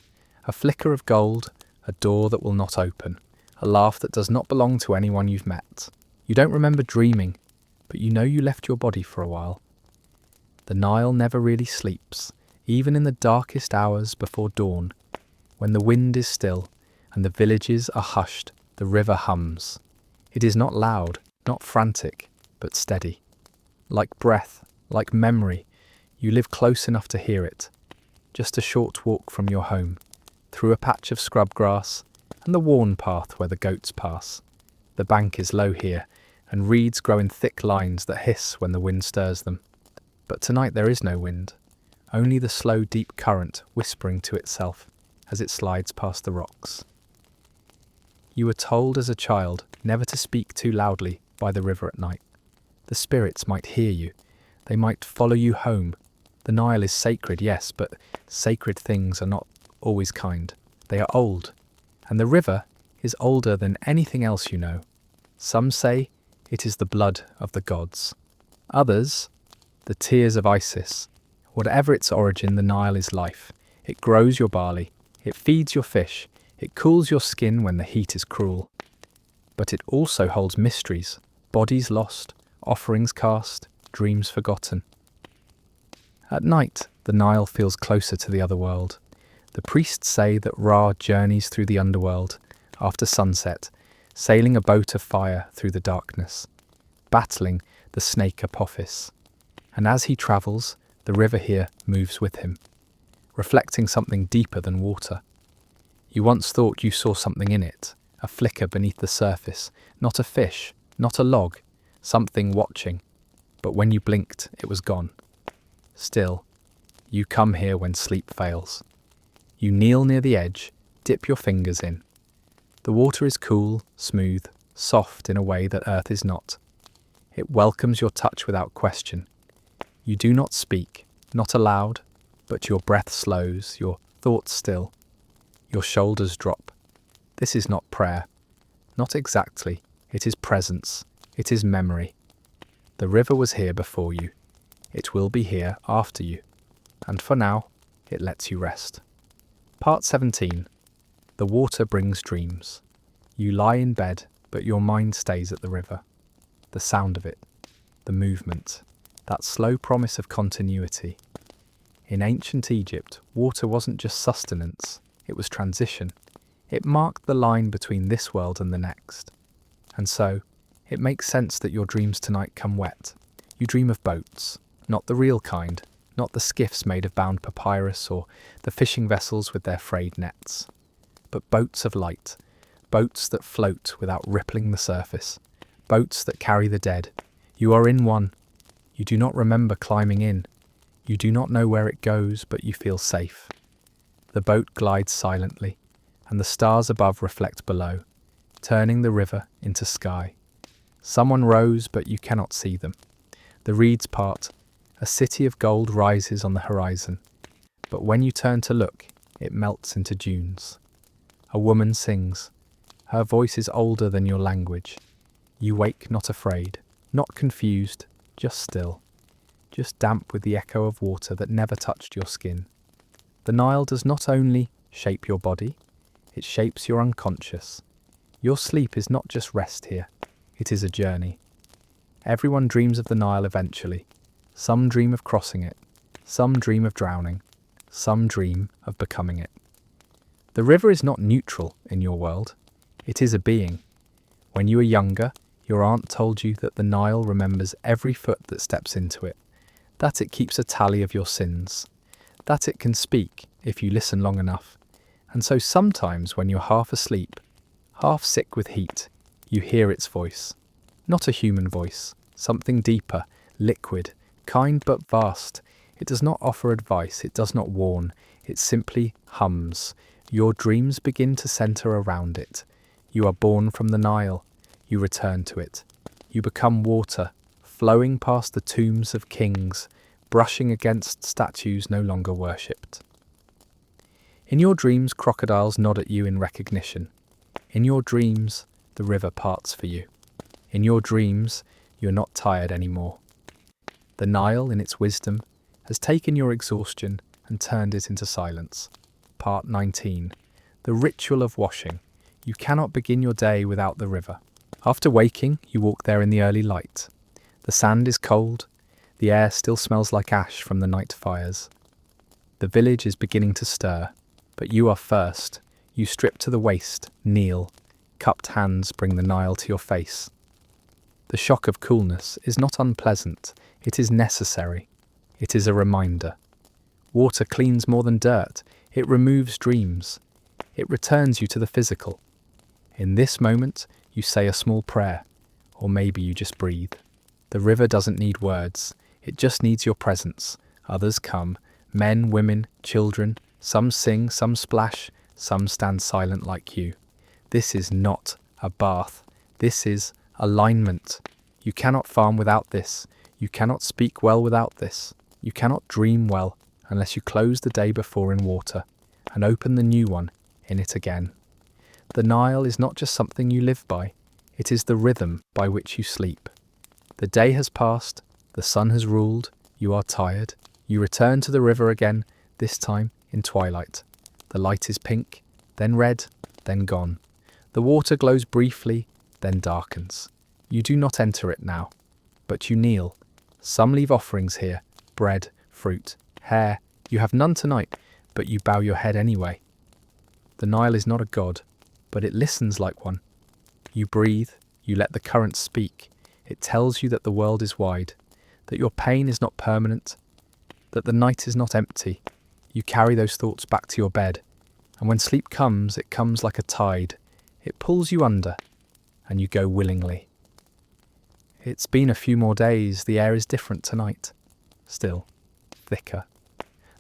a flicker of gold, a door that will not open, a laugh that does not belong to anyone you've met. You don't remember dreaming, but you know you left your body for a while. The Nile never really sleeps, even in the darkest hours before dawn. When the wind is still and the villages are hushed, the river hums. It is not loud, not frantic, but steady. Like breath, like memory, you live close enough to hear it. Just a short walk from your home, through a patch of scrub grass and the worn path where the goats pass. The bank is low here, and reeds grow in thick lines that hiss when the wind stirs them. But tonight there is no wind, only the slow deep current whispering to itself as it slides past the rocks. You were told as a child never to speak too loudly by the river at night. The spirits might hear you, they might follow you home. The Nile is sacred, yes, but sacred things are not always kind. They are old, and the river is older than anything else you know. Some say it is the blood of the gods. Others, the tears of Isis. Whatever its origin, the Nile is life. It grows your barley, it feeds your fish, it cools your skin when the heat is cruel. But it also holds mysteries, bodies lost, offerings cast, dreams forgotten. At night, the Nile feels closer to the other world. The priests say that Ra journeys through the underworld, after sunset, sailing a boat of fire through the darkness, battling the snake Apophis. And as he travels, the river here moves with him, reflecting something deeper than water. You once thought you saw something in it, a flicker beneath the surface, not a fish, not a log, something watching. But when you blinked, it was gone. Still, you come here when sleep fails. You kneel near the edge, dip your fingers in. The water is cool, smooth, soft in a way that earth is not. It welcomes your touch without question. You do not speak, not aloud, but your breath slows, your thoughts still. Your shoulders drop. This is not prayer. Not exactly. It is presence. It is memory. The river was here before you. It will be here after you. And for now, it lets you rest. Part 17. The water brings dreams. You lie in bed, but your mind stays at the river. The sound of it. The movement. That slow promise of continuity. In ancient Egypt, water wasn't just sustenance. It was transition. It marked the line between this world and the next. And so, it makes sense that your dreams tonight come wet. You dream of boats, not the real kind, not the skiffs made of bound papyrus or the fishing vessels with their frayed nets, but boats of light, boats that float without rippling the surface, boats that carry the dead. You are in one. You do not remember climbing in. You do not know where it goes, but you feel safe. The boat glides silently, and the stars above reflect below, turning the river into sky. Someone rows, but you cannot see them. The reeds part. A city of gold rises on the horizon. But when you turn to look, it melts into dunes. A woman sings. Her voice is older than your language. You wake not afraid, not confused, just still. Just damp with the echo of water that never touched your skin. The Nile does not only shape your body, it shapes your unconscious. Your sleep is not just rest here, it is a journey. Everyone dreams of the Nile eventually. Some dream of crossing it, some dream of drowning, some dream of becoming it. The river is not neutral in your world, it is a being. When you were younger, your aunt told you that the Nile remembers every foot that steps into it, that it keeps a tally of your sins, that it can speak if you listen long enough. And so sometimes when you're half asleep, half sick with heat, you hear its voice. Not a human voice, something deeper, liquid, kind but vast. It does not offer advice, it does not warn, it simply hums. Your dreams begin to center around it. You are born from the Nile. You return to it. You become water, flowing past the tombs of kings, brushing against statues no longer worshipped. In your dreams, crocodiles nod at you in recognition. In your dreams, the river parts for you. In your dreams, you're not tired anymore. The Nile, in its wisdom, has taken your exhaustion and turned it into silence. Part 19. The ritual of washing. You cannot begin your day without the river. After waking, you walk there in the early light. The sand is cold. The air still smells like ash from the night fires. The village is beginning to stir, but you are first. You strip to the waist, kneel. Cupped hands bring the Nile to your face. The shock of coolness is not unpleasant. It is necessary. It is a reminder. Water cleans more than dirt. It removes dreams. It returns you to the physical. In this moment, you say a small prayer, or maybe you just breathe. The river doesn't need words. It just needs your presence. Others come, men, women, children. Some sing, some splash, some stand silent like you. This is not a bath. This is alignment. You cannot farm without this. You cannot speak well without this. You cannot dream well unless you close the day before in water and open the new one in it again. The Nile is not just something you live by. It is the rhythm by which you sleep. The day has passed. The sun has ruled. You are tired. You return to the river again, this time in twilight. The light is pink, then red, then gone. The water glows briefly, then darkens. You do not enter it now, but you kneel. Some leave offerings here, bread, fruit, hair. You have none tonight, but you bow your head anyway. The Nile is not a god, but it listens like one. You breathe, you let the current speak. It tells you that the world is wide, that your pain is not permanent, that the night is not empty. You carry those thoughts back to your bed, and when sleep comes, it comes like a tide. It pulls you under, and you go willingly. It's been a few more days, the air is different tonight. Still, thicker.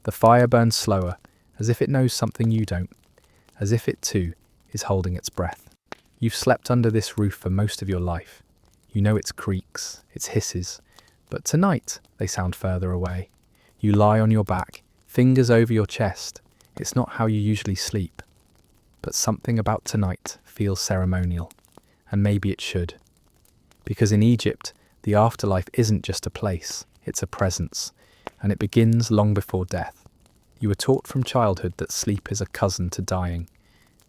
The fire burns slower, as if it knows something you don't, as if it too is holding its breath. You've slept under this roof for most of your life. You know its creaks, its hisses, but tonight they sound further away. You lie on your back, fingers over your chest. It's not how you usually sleep. But something about tonight feels ceremonial, and maybe it should. Because in Egypt, the afterlife isn't just a place, it's a presence, and it begins long before death. You were taught from childhood that sleep is a cousin to dying,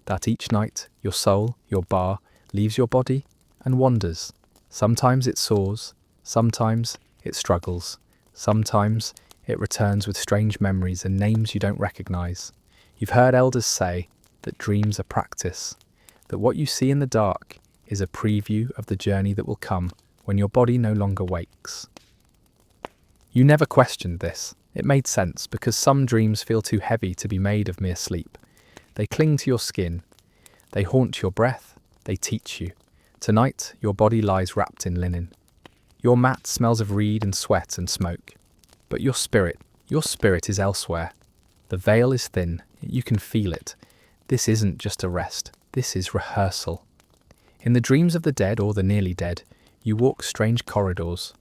that each night your soul, your bar, leaves your body and wanders. Sometimes it soars, sometimes it struggles, sometimes it returns with strange memories and names you don't recognize. You've heard elders say that dreams are practice, that what you see in the dark is a preview of the journey that will come when your body no longer wakes. You never questioned this. It made sense because some dreams feel too heavy to be made of mere sleep. They cling to your skin, they haunt your breath, they teach you. Tonight, your body lies wrapped in linen. Your mat smells of reed and sweat and smoke. But your spirit is elsewhere. The veil is thin, you can feel it. This isn't just a rest, this is rehearsal. In the dreams of the dead or the nearly dead, you walk strange corridors,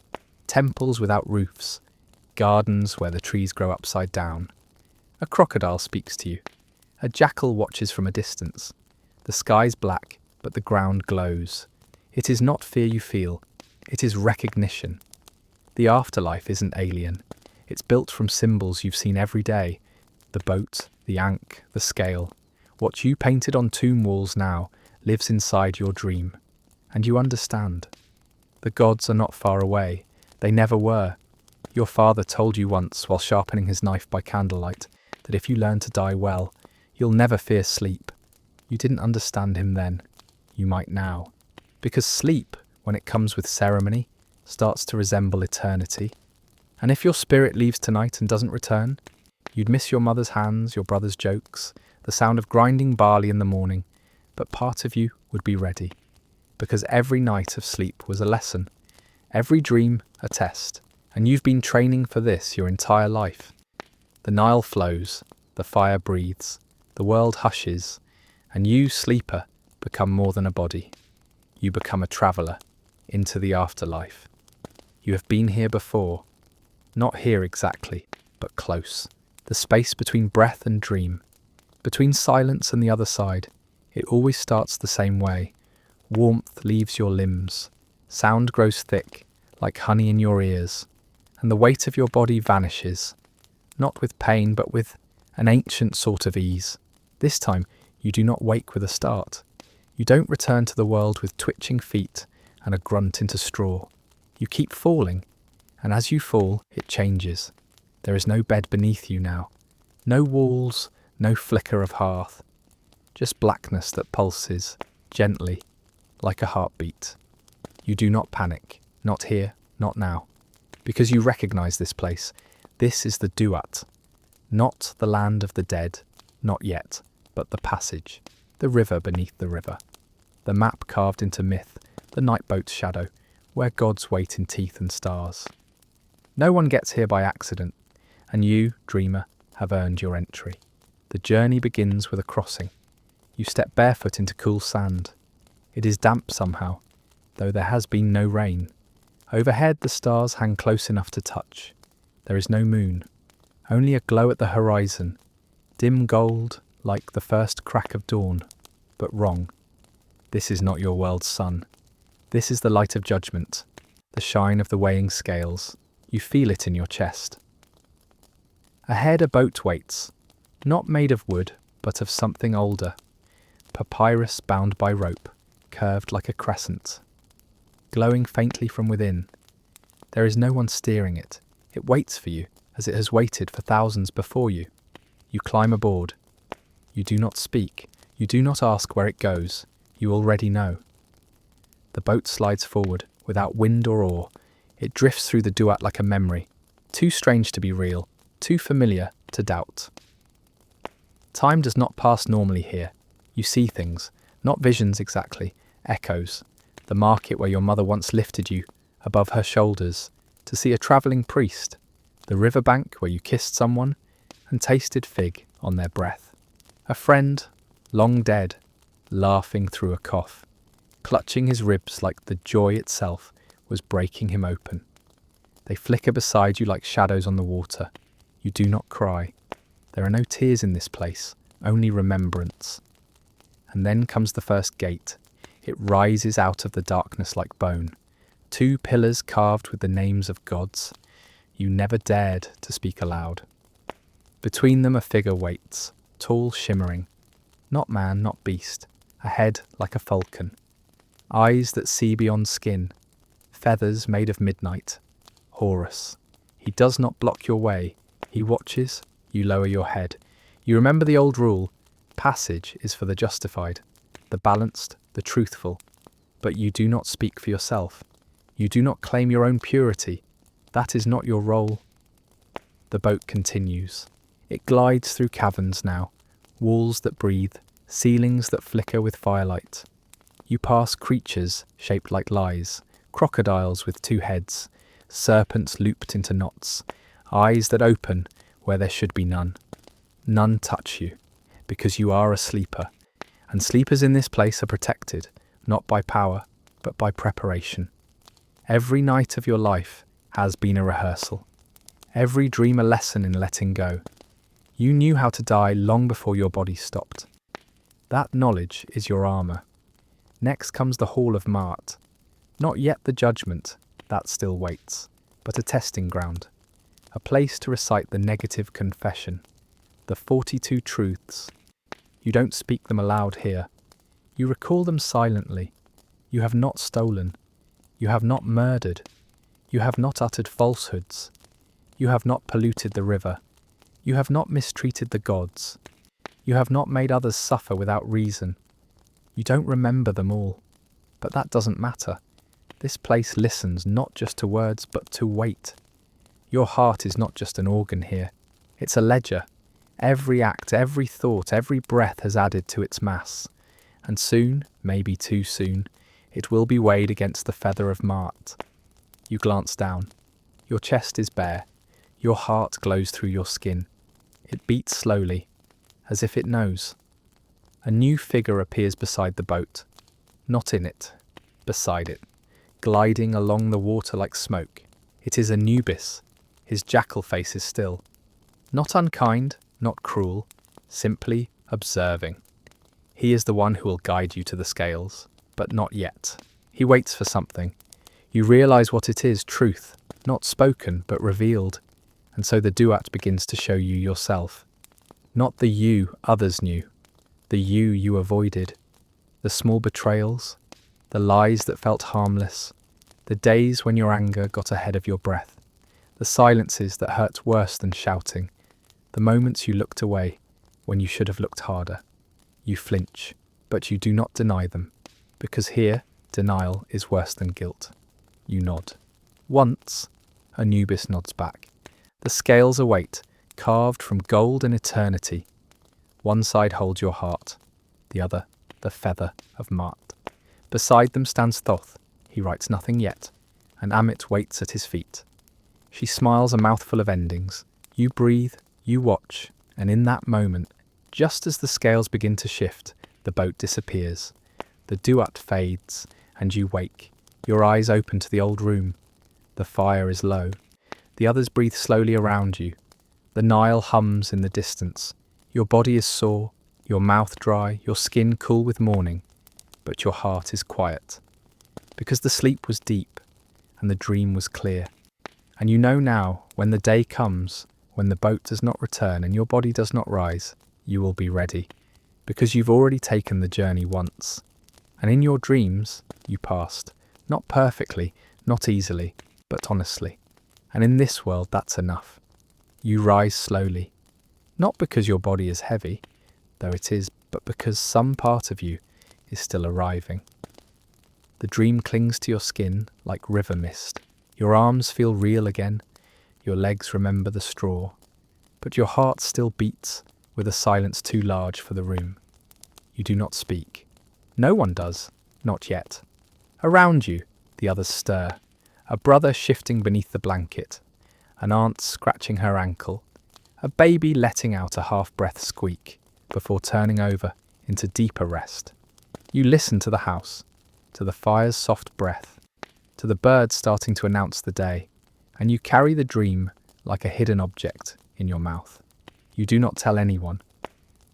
temples without roofs, gardens where the trees grow upside down. A crocodile speaks to you. A jackal watches from a distance. The sky's black, but the ground glows. It is not fear you feel, it is recognition. The afterlife isn't alien. It's built from symbols you've seen every day. The boat, the ankh, the scale. What you painted on tomb walls now lives inside your dream. And you understand. The gods are not far away. They never were. Your father told you once, while sharpening his knife by candlelight, that if you learn to die well, you'll never fear sleep. You didn't understand him then. You might now. Because sleep, when it comes with ceremony, starts to resemble eternity. And if your spirit leaves tonight and doesn't return, you'd miss your mother's hands, your brother's jokes, the sound of grinding barley in the morning, but part of you would be ready. Because every night of sleep was a lesson, every dream a test, and you've been training for this your entire life. The Nile flows, the fire breathes, the world hushes, and you, sleeper, become more than a body. You become a traveller into the afterlife. You have been here before, not here exactly, but close. The space between breath and dream, between silence and the other side, it always starts the same way. Warmth leaves your limbs, sound grows thick, like honey in your ears, and the weight of your body vanishes, not with pain but with an ancient sort of ease. This time, you do not wake with a start. You don't return to the world with twitching feet and a grunt into straw. You keep falling, and as you fall, it changes. There is no bed beneath you now. No walls, no flicker of hearth. Just blackness that pulses, gently, like a heartbeat. You do not panic, not here, not now. Because you recognize this place. This is the Duat. Not the land of the dead, not yet, but the passage. The river beneath the river. The map carved into myth, the night boat's shadow, where gods wait in teeth and stars. No one gets here by accident, and you, dreamer, have earned your entry. The journey begins with a crossing. You step barefoot into cool sand. It is damp somehow, though there has been no rain. Overhead the stars hang close enough to touch. There is no moon, only a glow at the horizon, dim gold like the first crack of dawn, but wrong. This is not your world's sun. This is the light of judgment, the shine of the weighing scales. You feel it in your chest. Ahead a boat waits, not made of wood, but of something older. Papyrus bound by rope, curved like a crescent, glowing faintly from within. There is no one steering it. It waits for you, as it has waited for thousands before you. You climb aboard. You do not speak. You do not ask where it goes. You already know. The boat slides forward, without wind or oar. It drifts through the Duat like a memory, too strange to be real, too familiar to doubt. Time does not pass normally here. You see things, Not visions exactly, echoes. The market where your mother once lifted you, above her shoulders, to see a travelling priest. The riverbank where you kissed someone and tasted fig on their breath. A friend, long dead, laughing through a cough, clutching his ribs like the joy itself was breaking him open. They flicker beside you like shadows on the water. You do not cry. There are no tears in this place, only remembrance. And then comes the first gate. It rises out of the darkness like bone. 2 pillars carved with the names of gods. You never dared to speak aloud. Between them a figure waits, tall, shimmering. Not man, not beast. A head like a falcon. Eyes that see beyond skin. Feathers made of midnight. Horus. He does not block your way. He watches, you lower your head. You remember the old rule. Passage is for the justified, the balanced, the truthful. But you do not speak for yourself. You do not claim your own purity. That is not your role. The boat continues. It glides through caverns now, walls that breathe, ceilings that flicker with firelight. You pass creatures shaped like lies, crocodiles with 2 heads, serpents looped into knots, eyes that open where there should be none. None touch you, because you are a sleeper, and sleepers in this place are protected, not by power, but by preparation. Every night of your life has been a rehearsal, every dream a lesson in letting go. You knew how to die long before your body stopped. That knowledge is your armour. Next comes the Hall of Mart. Not yet the judgment, that still waits, but a testing ground, a place to recite the negative confession, the 42 truths. You don't speak them aloud here. You recall them silently. You have not stolen. You have not murdered. You have not uttered falsehoods. You have not polluted the river. You have not mistreated the gods. You have not made others suffer without reason. You don't remember them all. But that doesn't matter. This place listens not just to words, but to weight. Your heart is not just an organ here. It's a ledger. Every act, every thought, every breath has added to its mass. And soon, maybe too soon, it will be weighed against the feather of Mart. You glance down. Your chest is bare. Your heart glows through your skin. It beats slowly, as if it knows. A new figure appears beside the boat. Not in it, beside it, gliding along the water like smoke. It is Anubis. His jackal face is still. Not unkind, not cruel, simply observing. He is the one who will guide you to the scales, but not yet. He waits for something. You realize what it is, truth, not spoken, but revealed. And so the duat begins to show you yourself. Not the you others knew, the you avoided, the small betrayals, the lies that felt harmless, the days when your anger got ahead of your breath, the silences that hurt worse than shouting, the moments you looked away when you should have looked harder. You flinch, but you do not deny them, because here, denial is worse than guilt. You nod. Once, Anubis nods back. The scales await, carved from gold and eternity. One side holds your heart, the other, the feather of Mart. Beside them stands Thoth. He writes nothing yet, and Amit waits at his feet. She smiles a mouthful of endings. You breathe, you watch, and in that moment, just as the scales begin to shift, the boat disappears. The duat fades, and you wake. Your eyes open to the old room. The fire is low. The others breathe slowly around you. The Nile hums in the distance. Your body is sore, your mouth dry, your skin cool with mourning, but your heart is quiet. Because the sleep was deep, and the dream was clear. And you know now, when the day comes, when the boat does not return and your body does not rise, you will be ready, because you've already taken the journey once. And in your dreams, you passed, not perfectly, not easily, but honestly. And in this world, that's enough. You rise slowly, not because your body is heavy, though it is, but because some part of you is still arriving. The dream clings to your skin like river mist. Your arms feel real again. Your legs remember the straw. But your heart still beats with a silence too large for the room. You do not speak. No one does, not yet. Around you, the others stir. A brother shifting beneath the blanket, an aunt scratching her ankle, a baby letting out a half-breath squeak before turning over into deeper rest. You listen to the house, to the fire's soft breath, to the birds starting to announce the day, and you carry the dream like a hidden object in your mouth. You do not tell anyone,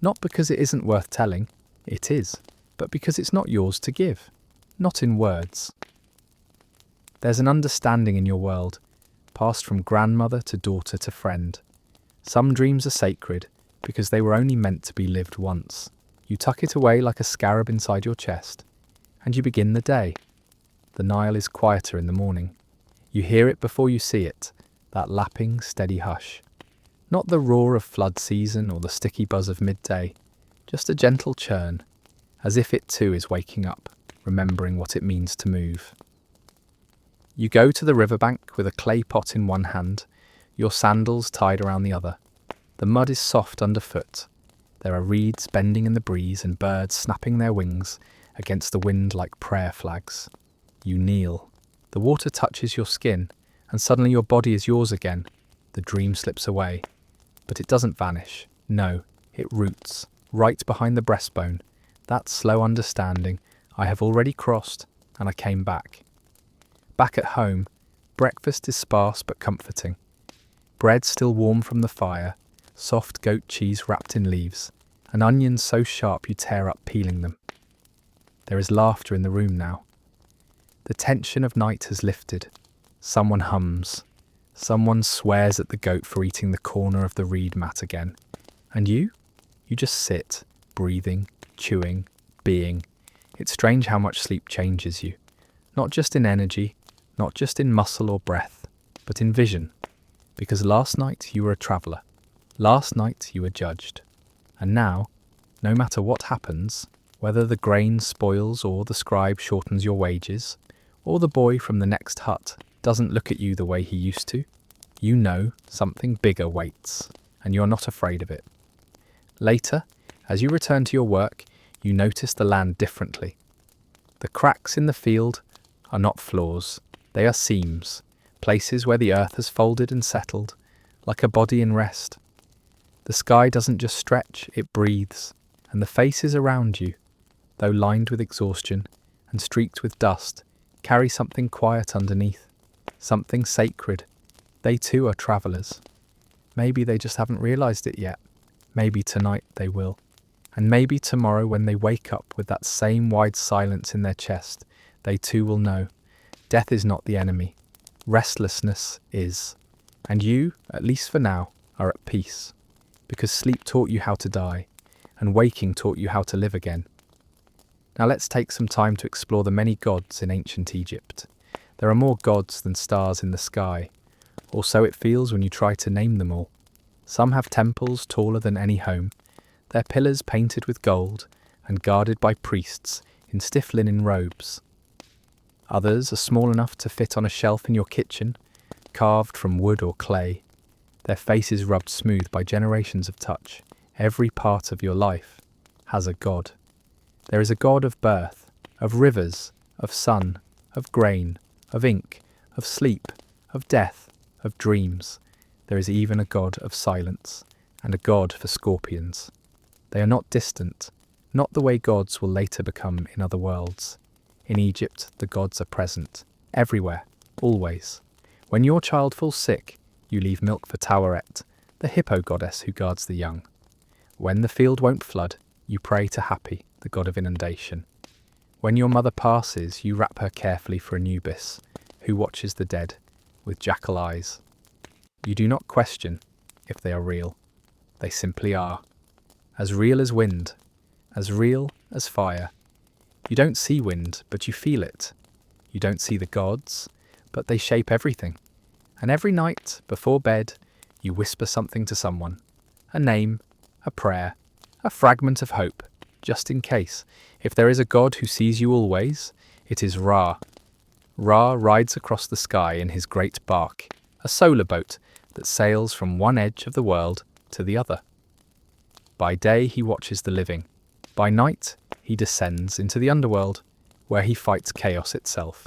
not because it isn't worth telling, it is, but because it's not yours to give, not in words. There's an understanding in your world, passed from grandmother to daughter to friend. Some dreams are sacred because they were only meant to be lived once. You tuck it away like a scarab inside your chest, and you begin the day. The Nile is quieter in the morning. You hear it before you see it, that lapping, steady hush. Not the roar of flood season or the sticky buzz of midday, just a gentle churn, as if it too is waking up, remembering what it means to move. You go to the riverbank with a clay pot in one hand, your sandals tied around the other. The mud is soft underfoot. There are reeds bending in the breeze and birds snapping their wings against the wind like prayer flags. You kneel. The water touches your skin, and suddenly your body is yours again. The dream slips away. But it doesn't vanish. No, it roots, right behind the breastbone. That slow understanding I have already crossed, and I came back. Back at home, breakfast is sparse but comforting. Bread still warm from the fire, soft goat cheese wrapped in leaves, and onions so sharp you tear up peeling them. There is laughter in the room now. The tension of night has lifted. Someone hums. Someone swears at the goat for eating the corner of the reed mat again. And you? You just sit, breathing, chewing, being. It's strange how much sleep changes you. Not just in energy, not just in muscle or breath, but in vision. Because last night you were a traveller. Last night you were judged. And now, no matter what happens, whether the grain spoils or the scribe shortens your wages, or the boy from the next hut doesn't look at you the way he used to, you know something bigger waits, and you're not afraid of it. Later, as you return to your work, you notice the land differently. The cracks in the field are not flaws, they are seams, places where the earth has folded and settled, like a body in rest. The sky doesn't just stretch, it breathes, and the faces around you, though lined with exhaustion and streaked with dust, carry something quiet underneath, something sacred. They too are travellers. Maybe they just haven't realised it yet. Maybe tonight they will. And maybe tomorrow when they wake up with that same wide silence in their chest, they too will know. Death is not the enemy. Restlessness is. And you, at least for now, are at peace. Because sleep taught you how to die, and waking taught you how to live again. Now let's take some time to explore the many gods in ancient Egypt. There are more gods than stars in the sky, or so it feels when you try to name them all. Some have temples taller than any home, their pillars painted with gold and guarded by priests in stiff linen robes. Others are small enough to fit on a shelf in your kitchen, carved from wood or clay, their faces rubbed smooth by generations of touch. Every part of your life has a god. There is a god of birth, of rivers, of sun, of grain, of ink, of sleep, of death, of dreams. There is even a god of silence, and a god for scorpions. They are not distant, not the way gods will later become in other worlds. In Egypt, the gods are present, everywhere, always. When your child falls sick, you leave milk for Taweret, the hippo goddess who guards the young. When the field won't flood, you pray to Hapi, the god of inundation. When your mother passes, you wrap her carefully for Anubis, who watches the dead with jackal eyes. You do not question if they are real. They simply are. As real as wind, as real as fire. You don't see wind, but you feel it. You don't see the gods, but they shape everything. And every night, before bed, you whisper something to someone. A name, a prayer, a fragment of hope, just in case. If there is a god who sees you always, it is Ra. Ra rides across the sky in his great bark, a solar boat that sails from one edge of the world to the other. By day he watches the living. By night he descends into the underworld, where he fights chaos itself.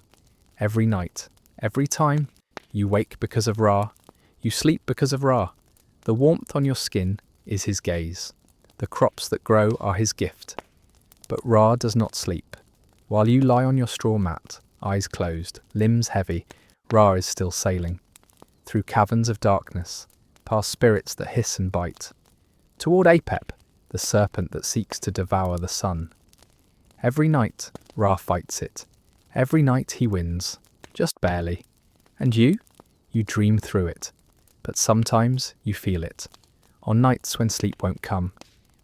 Every night, every time, you wake because of Ra, you sleep because of Ra. The warmth on your skin is his gaze. The crops that grow are his gift. But Ra does not sleep. While you lie on your straw mat, eyes closed, limbs heavy, Ra is still sailing. Through caverns of darkness, past spirits that hiss and bite. Toward Apep, the serpent that seeks to devour the sun. Every night, Ra fights it. Every night he wins, just barely. And you dream through it. But sometimes you feel it. On nights when sleep won't come,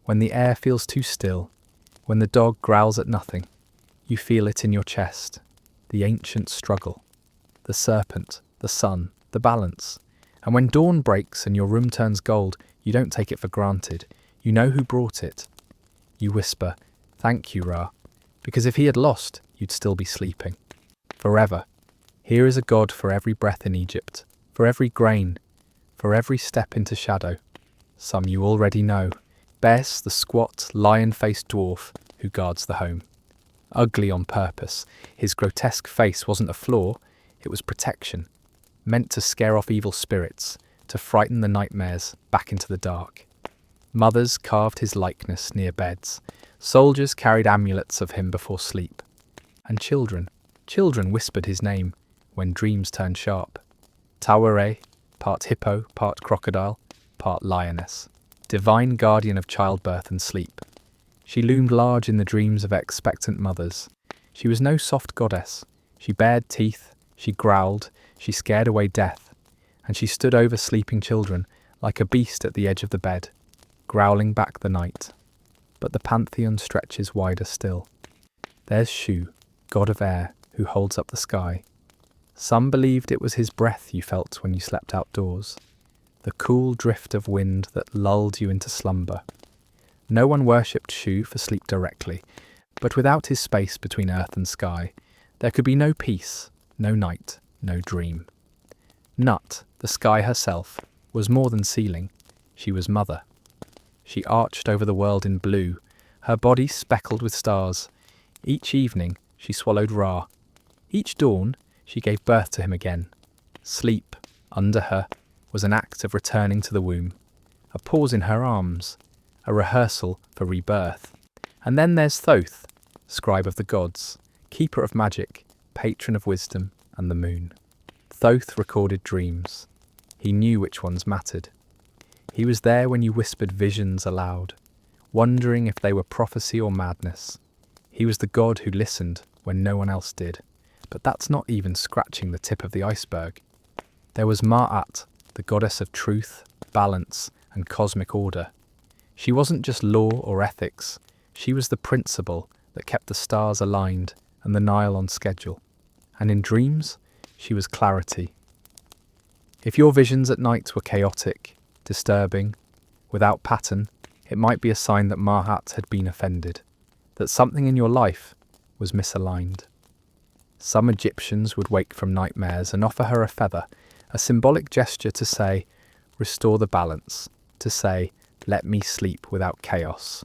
when the air feels too still, when the dog growls at nothing, you feel it in your chest. The ancient struggle. The serpent, the sun, the balance. And when dawn breaks and your room turns gold, you don't take it for granted. You know who brought it. You whisper, "Thank you, Ra," because if he had lost, you'd still be sleeping. Forever. Here is a god for every breath in Egypt, for every grain, for every step into shadow. Some you already know. Bes, the squat, lion-faced dwarf who guards the home. Ugly on purpose, his grotesque face wasn't a flaw, it was protection. Meant to scare off evil spirits, to frighten the nightmares back into the dark. Mothers carved his likeness near beds. Soldiers carried amulets of him before sleep. And children whispered his name when dreams turned sharp. Tawere, part hippo, part crocodile, part lioness. Divine guardian of childbirth and sleep. She loomed large in the dreams of expectant mothers. She was no soft goddess. She bared teeth, she growled, she scared away death, and she stood over sleeping children like a beast at the edge of the bed, growling back the night. But the pantheon stretches wider still. There's Shu, god of air, who holds up the sky. Some believed it was his breath you felt when you slept outdoors, the cool drift of wind that lulled you into slumber. No one worshipped Shu for sleep directly, but without his space between earth and sky, there could be no peace, no night, no dream. Nut, the sky herself, was more than ceiling. She was mother. She arched over the world in blue, her body speckled with stars. Each evening, she swallowed Ra. Each dawn, she gave birth to him again. Sleep, under her, was an act of returning to the womb, a pause in her arms, a rehearsal for rebirth. And then there's Thoth, scribe of the gods, keeper of magic, patron of wisdom and the moon. Thoth recorded dreams. He knew which ones mattered. He was there when you whispered visions aloud, wondering if they were prophecy or madness. He was the god who listened when no one else did. But that's not even scratching the tip of the iceberg. There was Ma'at, the goddess of truth, balance, and cosmic order. She wasn't just law or ethics, she was the principle that kept the stars aligned and the Nile on schedule. And in dreams, she was clarity. If your visions at night were chaotic, disturbing, without pattern, it might be a sign that Ma'at had been offended, that something in your life was misaligned. Some Egyptians would wake from nightmares and offer her a feather, a symbolic gesture to say, "Restore the balance," to say, "Let me sleep without chaos."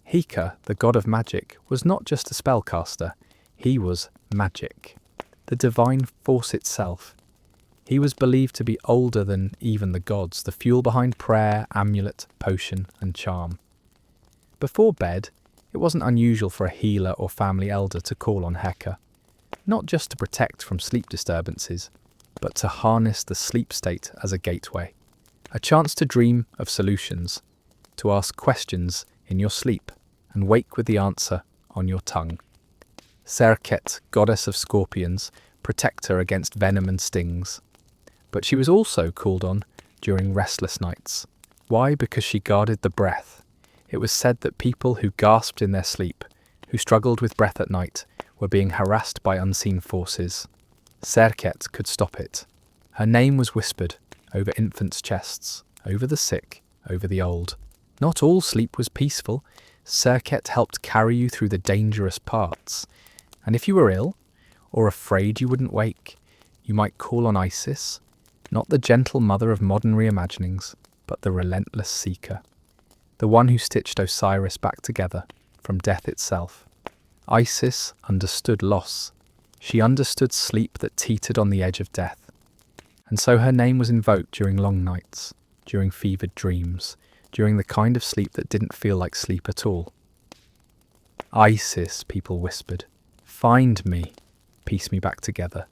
Heka, the god of magic, was not just a spellcaster, he was magic, the divine force itself. He was believed to be older than even the gods, the fuel behind prayer, amulet, potion, and charm. Before bed, it wasn't unusual for a healer or family elder to call on Heka, not just to protect from sleep disturbances, but to harness the sleep state as a gateway, a chance to dream of solutions, to ask questions in your sleep and wake with the answer on your tongue. Serket, goddess of scorpions, protector against venom and stings. But she was also called on during restless nights. Why? Because she guarded the breath. It was said that people who gasped in their sleep, who struggled with breath at night, were being harassed by unseen forces. Serket could stop it. Her name was whispered over infants' chests, over the sick, over the old. Not all sleep was peaceful. Serket helped carry you through the dangerous parts. And if you were ill, or afraid you wouldn't wake, you might call on Isis, not the gentle mother of modern reimaginings, but the relentless seeker. The one who stitched Osiris back together, from death itself. Isis understood loss. She understood sleep that teetered on the edge of death. And so her name was invoked during long nights, during fevered dreams, during the kind of sleep that didn't feel like sleep at all. Isis, people whispered. Find me, piece me back together.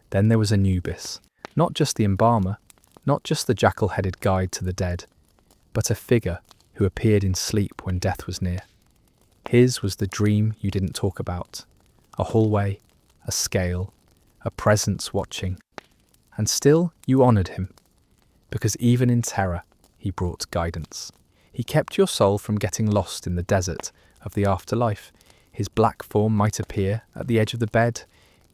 Then there was Anubis, not just the embalmer, not just the jackal-headed guide to the dead, but a figure who appeared in sleep when death was near. His was the dream you didn't talk about, a hallway, a scale, a presence watching. And still you honoured him, because even in terror he brought guidance. He kept your soul from getting lost in the desert of the afterlife. His black form might appear at the edge of the bed,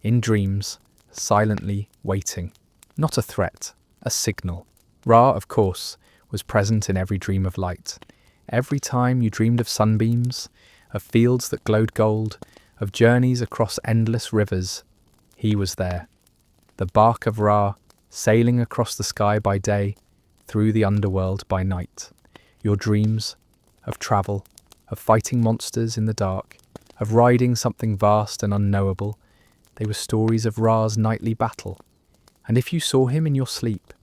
in dreams, silently waiting. Not a threat, a signal. Ra, of course, was present in every dream of light. Every time you dreamed of sunbeams, of fields that glowed gold, of journeys across endless rivers, he was there. The bark of Ra, sailing across the sky by day, through the underworld by night. Your dreams of travel, of fighting monsters in the dark, of riding something vast and unknowable, they were stories of Ra's nightly battle. And if you saw him in your sleep,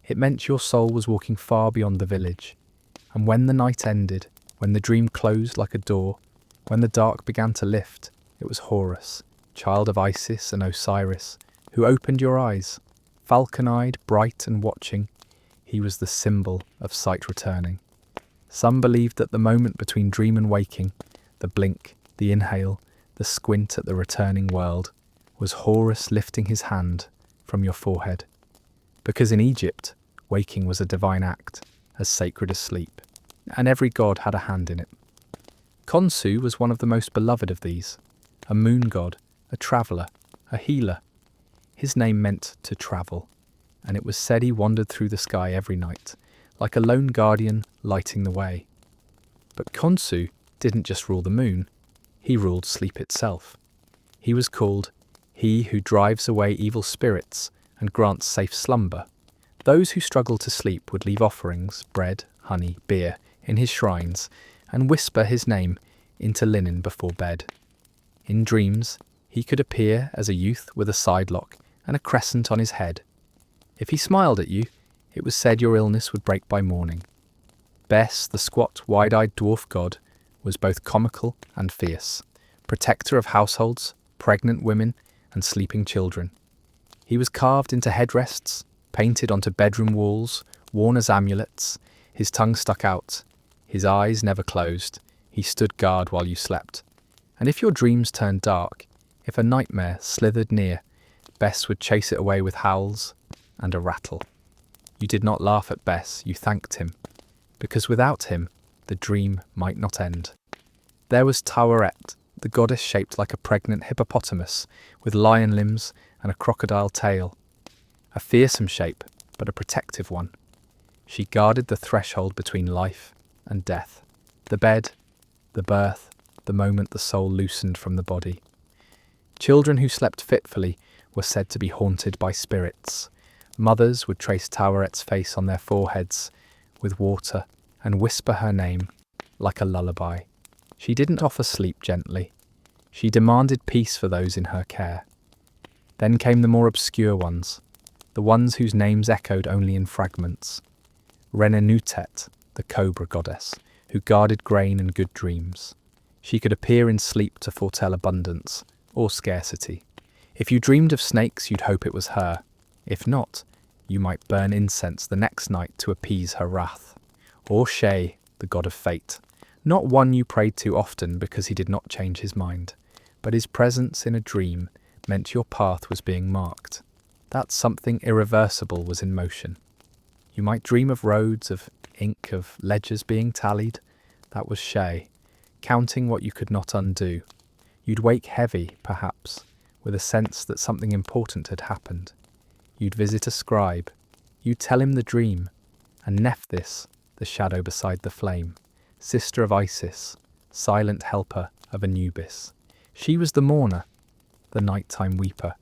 it meant your soul was walking far beyond the village. And when the night ended, when the dream closed like a door, when the dark began to lift, it was Horus, child of Isis and Osiris, who opened your eyes. Falcon-eyed, bright and watching, he was the symbol of sight returning. Some believed that the moment between dream and waking, the blink, the inhale, the squint at the returning world, was Horus lifting his hand from your forehead. Because in Egypt, waking was a divine act, as sacred as sleep, and every god had a hand in it. Khonsu was one of the most beloved of these, a moon god, a traveller, a healer. His name meant to travel, and it was said he wandered through the sky every night, like a lone guardian lighting the way. But Khonsu didn't just rule the moon, he ruled sleep itself. He was called he who drives away evil spirits and grants safe slumber. Those who struggled to sleep would leave offerings, bread, honey, beer, in his shrines, and whisper his name into linen before bed. In dreams, he could appear as a youth with a sidelock and a crescent on his head. If he smiled at you, it was said your illness would break by morning. Bes, the squat, wide-eyed dwarf god, was both comical and fierce, protector of households, pregnant women, and sleeping children. He was carved into headrests, painted onto bedroom walls, worn as amulets. His tongue stuck out, his eyes never closed. He stood guard while you slept. And if your dreams turned dark, if a nightmare slithered near, Bes would chase it away with howls and a rattle. You did not laugh at Bes, you thanked him, because without him, the dream might not end. There was Taweret, the goddess shaped like a pregnant hippopotamus, with lion limbs and a crocodile tail. A fearsome shape, but a protective one. She guarded the threshold between life and death. The bed, the birth, the moment the soul loosened from the body. Children who slept fitfully were said to be haunted by spirits. Mothers would trace Taweret's face on their foreheads with water and whisper her name like a lullaby. She didn't offer sleep gently. She demanded peace for those in her care. Then came the more obscure ones, the ones whose names echoed only in fragments. Renenutet, the cobra goddess, who guarded grain and good dreams. She could appear in sleep to foretell abundance or scarcity. If you dreamed of snakes, you'd hope it was her. If not, you might burn incense the next night to appease her wrath. Or Shay, the god of fate, not one you prayed to often because he did not change his mind, but his presence in a dream meant your path was being marked, that something irreversible was in motion. You might dream of roads, of ink, of ledgers being tallied. That was Shay, counting what you could not undo. You'd wake heavy, perhaps, with a sense that something important had happened. You'd visit a scribe. You'd tell him the dream, and Nephthys, the shadow beside the flame, sister of Isis, silent helper of Anubis. She was the mourner, the nighttime weeper.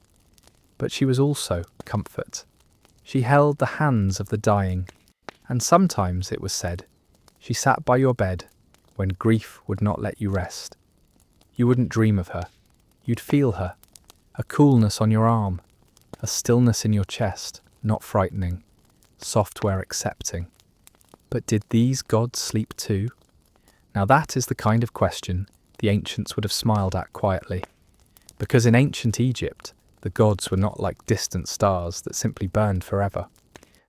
But she was also comfort. She held the hands of the dying, and sometimes, it was said, she sat by your bed when grief would not let you rest. You wouldn't dream of her. You'd feel her. A coolness on your arm. A stillness in your chest, not frightening. Software accepting. But did these gods sleep too? Now that is the kind of question the ancients would have smiled at quietly. Because in ancient Egypt, the gods were not like distant stars that simply burned forever.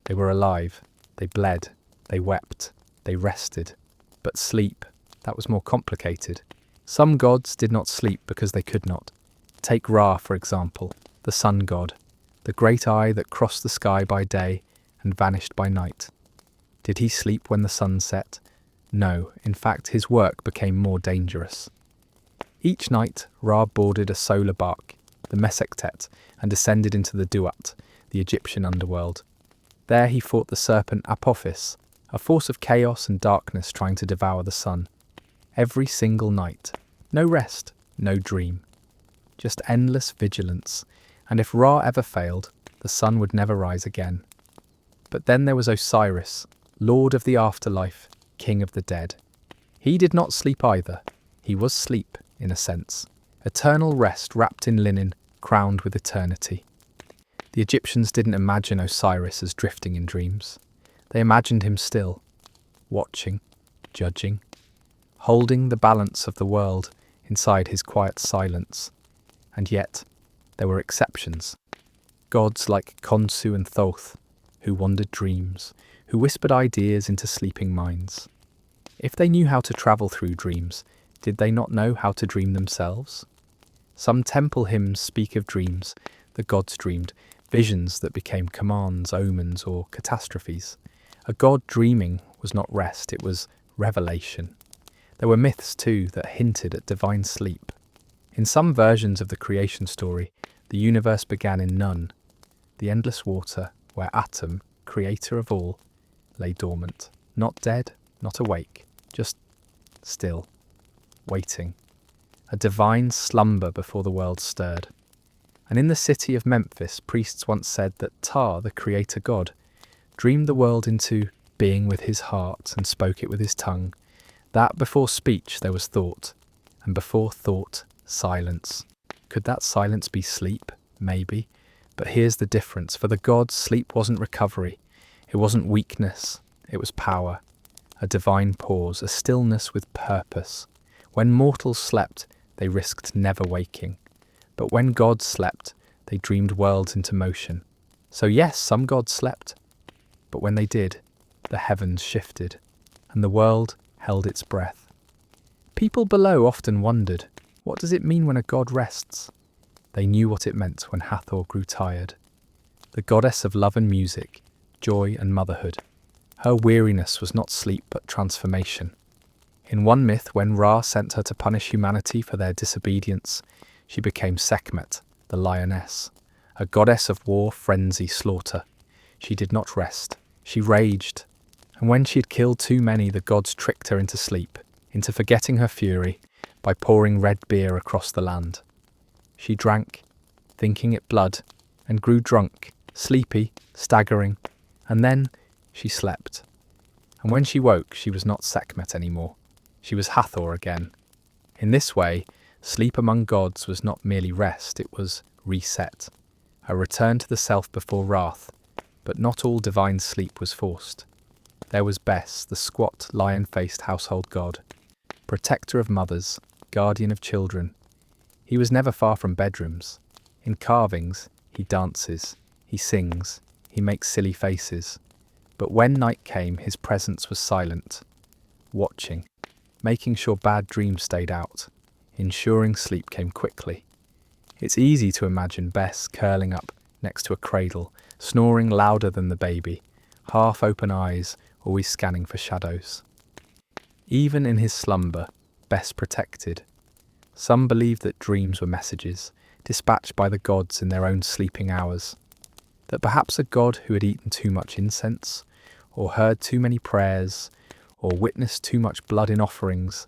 They were alive, they bled, they wept, they rested. But sleep, that was more complicated. Some gods did not sleep because they could not. Take Ra, for example, the sun god, the great eye that crossed the sky by day and vanished by night. Did he sleep when the sun set? No, in fact his work became more dangerous. Each night Ra boarded a solar bark, the Mesektet, and descended into the Duat, the Egyptian underworld. There he fought the serpent Apophis, a force of chaos and darkness trying to devour the sun. Every single night. No rest, no dream. Just endless vigilance, and if Ra ever failed, the sun would never rise again. But then there was Osiris, lord of the afterlife, king of the dead. He did not sleep either. He was sleep, in a sense. Eternal rest wrapped in linen, crowned with eternity. The Egyptians didn't imagine Osiris as drifting in dreams. They imagined him still, watching, judging, holding the balance of the world inside his quiet silence. And yet, there were exceptions. Gods like Khonsu and Thoth, who wandered dreams, who whispered ideas into sleeping minds. If they knew how to travel through dreams, did they not know how to dream themselves? Some temple hymns speak of dreams the gods dreamed, visions that became commands, omens, or catastrophes. A god dreaming was not rest, it was revelation. There were myths too that hinted at divine sleep. In some versions of the creation story, the universe began in Nun, the endless water where Atum, creator of all, lay dormant, not dead, not awake, just still, waiting. A divine slumber before the world stirred. And in the city of Memphis, priests once said that Ptah, the creator god, dreamed the world into being with his heart and spoke it with his tongue, that before speech there was thought, and before thought, silence. Could that silence be sleep? Maybe. But here's the difference. For the gods, sleep wasn't recovery. It wasn't weakness. It was power. A divine pause, a stillness with purpose. When mortals slept, they risked never waking. But when gods slept, they dreamed worlds into motion. So yes, some gods slept. But when they did, the heavens shifted, and the world held its breath. People below often wondered, what does it mean when a god rests? They knew what it meant when Hathor grew tired. The goddess of love and music, joy and motherhood. Her weariness was not sleep but transformation. In one myth, when Ra sent her to punish humanity for their disobedience, she became Sekhmet, the lioness, a goddess of war, frenzy, slaughter. She did not rest. She raged. And when she had killed too many, the gods tricked her into sleep, into forgetting her fury, by pouring red beer across the land. She drank, thinking it blood, and grew drunk, sleepy, staggering, and then she slept. And when she woke, she was not Sekhmet anymore. She was Hathor again. In this way, sleep among gods was not merely rest, it was reset, a return to the self before wrath. But not all divine sleep was forced. There was Bes, the squat, lion-faced household god, protector of mothers, guardian of children. He was never far from bedrooms. In carvings, he dances, he sings, he makes silly faces. But when night came, his presence was silent, watching, making sure bad dreams stayed out, ensuring sleep came quickly. It's easy to imagine Bes curling up next to a cradle, snoring louder than the baby, half-open eyes, always scanning for shadows. Even in his slumber, Bes protected. Some believed that dreams were messages, dispatched by the gods in their own sleeping hours. That perhaps a god who had eaten too much incense, or heard too many prayers, or witnessed too much blood in offerings,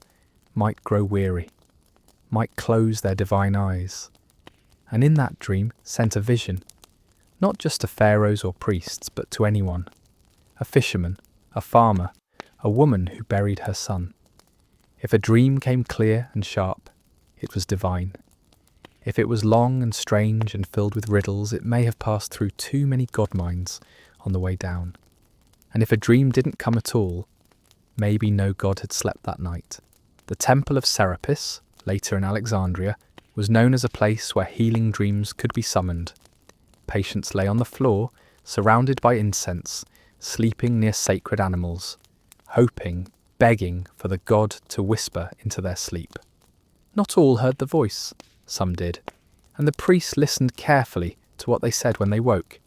might grow weary, might close their divine eyes, and in that dream sent a vision, not just to pharaohs or priests, but to anyone, a fisherman, a farmer, a woman who buried her son. If a dream came clear and sharp, it was divine. If it was long and strange and filled with riddles, it may have passed through too many god minds on the way down. And if a dream didn't come at all, maybe no god had slept that night. The Temple of Serapis, later in Alexandria, was known as a place where healing dreams could be summoned. Patients lay on the floor, surrounded by incense, sleeping near sacred animals, hoping, begging for the god to whisper into their sleep. Not all heard the voice. Some did, and the priests listened carefully to what they said when they woke.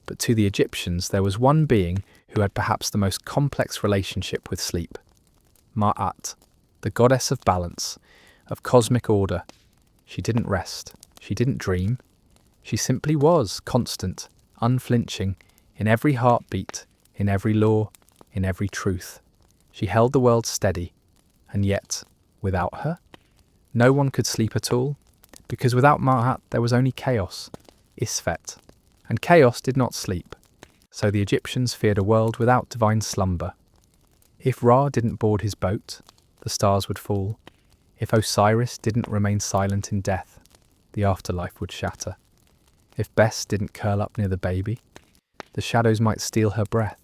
But to the Egyptians there was one being who had perhaps the most complex relationship with sleep. Ma'at, the goddess of balance, of cosmic order. She didn't rest, she didn't dream. She simply was constant, unflinching, in every heartbeat, in every law, in every truth. She held the world steady, and yet, without her, no one could sleep at all. Because without Ma'at there was only chaos, Isfet, and chaos did not sleep. So the Egyptians feared a world without divine slumber. If Ra didn't board his boat, the stars would fall. If Osiris didn't remain silent in death, the afterlife would shatter. If Bes didn't curl up near the baby, the shadows might steal her breath.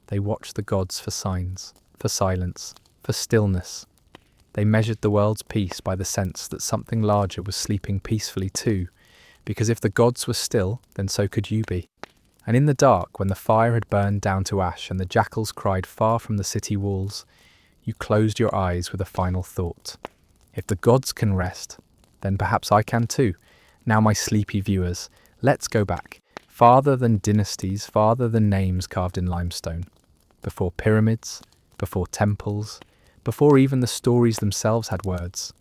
They watched the gods for signs, for silence, for stillness. They measured the world's peace by the sense that something larger was sleeping peacefully too, because if the gods were still, then so could you be. And in the dark, when the fire had burned down to ash and the jackals cried far from the city walls, you closed your eyes with a final thought. If the gods can rest, then perhaps I can too. Now, my sleepy viewers, let's go back, farther than dynasties, farther than names carved in limestone. Before pyramids, before temples, before even the stories themselves had words.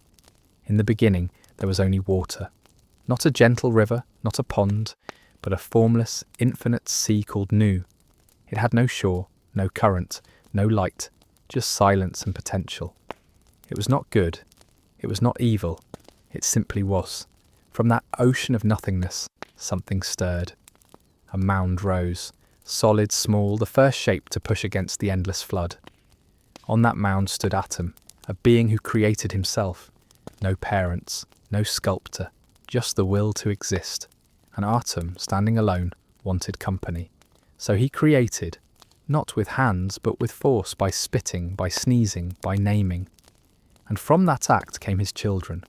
In the beginning, there was only water. Not a gentle river, not a pond, but a formless, infinite sea called Nu. It had no shore, no current, no light, just silence and potential. It was not good. It was not evil. It simply was. From that ocean of nothingness, something stirred. A mound rose, solid, small, the first shape to push against the endless flood. On that mound stood Atum, a being who created himself. No parents, no sculptor, just the will to exist. And Atum, standing alone, wanted company. So he created, not with hands, but with force, by spitting, by sneezing, by naming. And from that act came his children,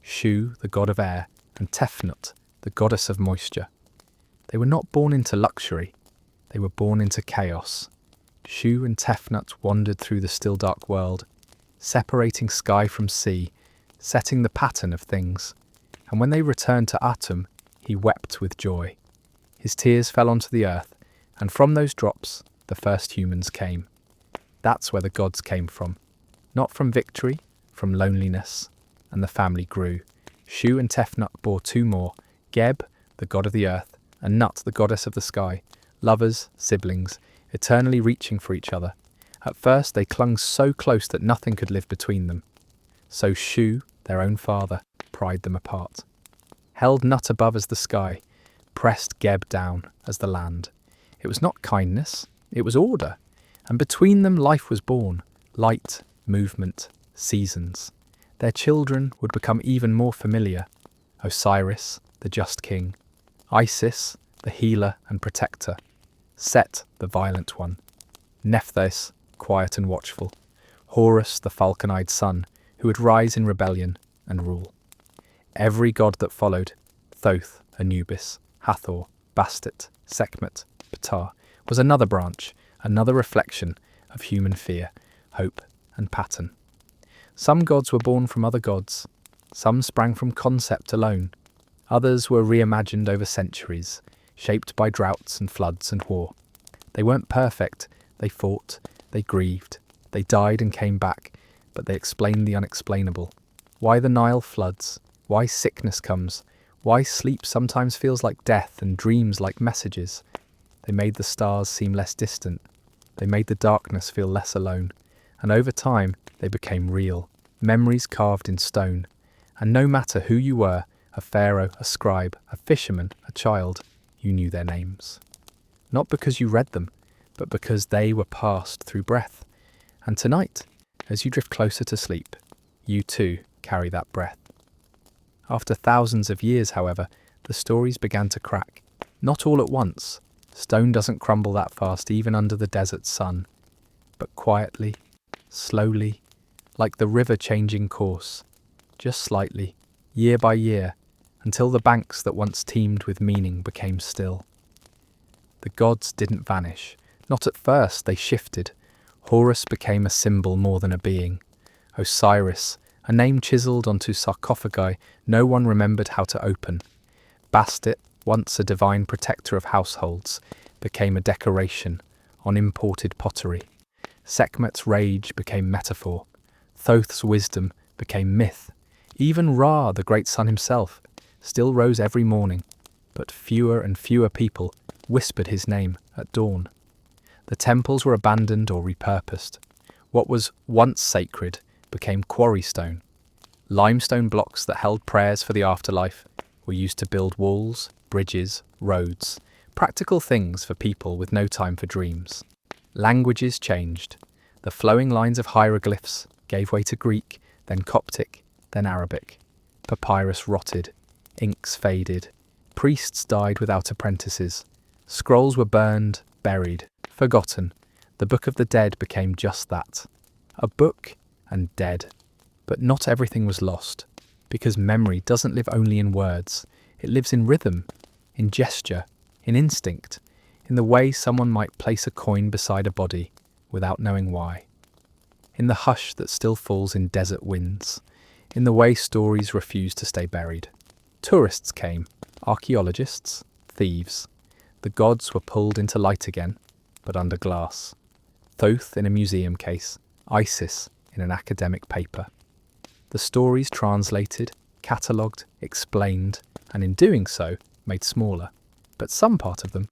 Shu, the god of air, and Tefnut, the goddess of moisture. They were not born into luxury, they were born into chaos. Shu and Tefnut wandered through the still dark world, separating sky from sea, setting the pattern of things. And when they returned to Atum, he wept with joy. His tears fell onto the earth, and from those drops, the first humans came. That's where the gods came from. Not from victory, from loneliness. And the family grew. Shu and Tefnut bore two more, Geb, the god of the earth, and Nut, the goddess of the sky. Lovers, siblings, eternally reaching for each other. At first they clung so close that nothing could live between them. So Shu, their own father, pried them apart. Held Nut above as the sky, pressed Geb down as the land. It was not kindness, it was order. And between them life was born, light, movement, seasons. Their children would become even more familiar. Osiris, the just king. Isis, the healer and protector. Set, the violent one. Nephthys, quiet and watchful. Horus, the falcon-eyed sun, who would rise in rebellion and rule. Every god that followed, Thoth, Anubis, Hathor, Bastet, Sekhmet, Ptah, was another branch, another reflection of human fear, hope and pattern. Some gods were born from other gods. Some sprang from concept alone. Others were reimagined over centuries, shaped by droughts and floods and war. They weren't perfect. They fought, they grieved, they died and came back, but they explained the unexplainable. Why the Nile floods, why sickness comes, why sleep sometimes feels like death and dreams like messages. They made the stars seem less distant. They made the darkness feel less alone. And over time, they became real, memories carved in stone. And no matter who you were, a pharaoh, a scribe, a fisherman, a child, you knew their names. Not because you read them, but because they were passed through breath. And tonight, as you drift closer to sleep, you too carry that breath. After thousands of years, however, the stories began to crack. Not all at once. Stone doesn't crumble that fast, even under the desert sun. But quietly, slowly, like the river changing course, just slightly, year by year, until the banks that once teemed with meaning became still. The gods didn't vanish. Not at first, they shifted. Horus became a symbol more than a being. Osiris, a name chiselled onto sarcophagi no one remembered how to open. Bastet, once a divine protector of households, became a decoration on imported pottery. Sekhmet's rage became metaphor. Thoth's wisdom became myth. Even Ra, the great sun himself, still rose every morning, but fewer and fewer people whispered his name at dawn. The temples were abandoned or repurposed. What was once sacred became quarry stone. Limestone blocks that held prayers for the afterlife were used to build walls, bridges, roads, practical things for people with no time for dreams. Languages changed. The flowing lines of hieroglyphs gave way to Greek, then Coptic, then Arabic. Papyrus rotted, inks faded, priests died without apprentices. Scrolls were burned, buried, forgotten. The Book of the Dead became just that. A book and dead. But not everything was lost, because memory doesn't live only in words. It lives in rhythm, in gesture, in instinct, in the way someone might place a coin beside a body without knowing why. In the hush that still falls in desert winds, in the way stories refuse to stay buried. Tourists came, archaeologists, thieves. The gods were pulled into light again, but under glass. Thoth in a museum case, Isis in an academic paper. The stories translated, catalogued, explained, and in doing so, made smaller. But some part of them,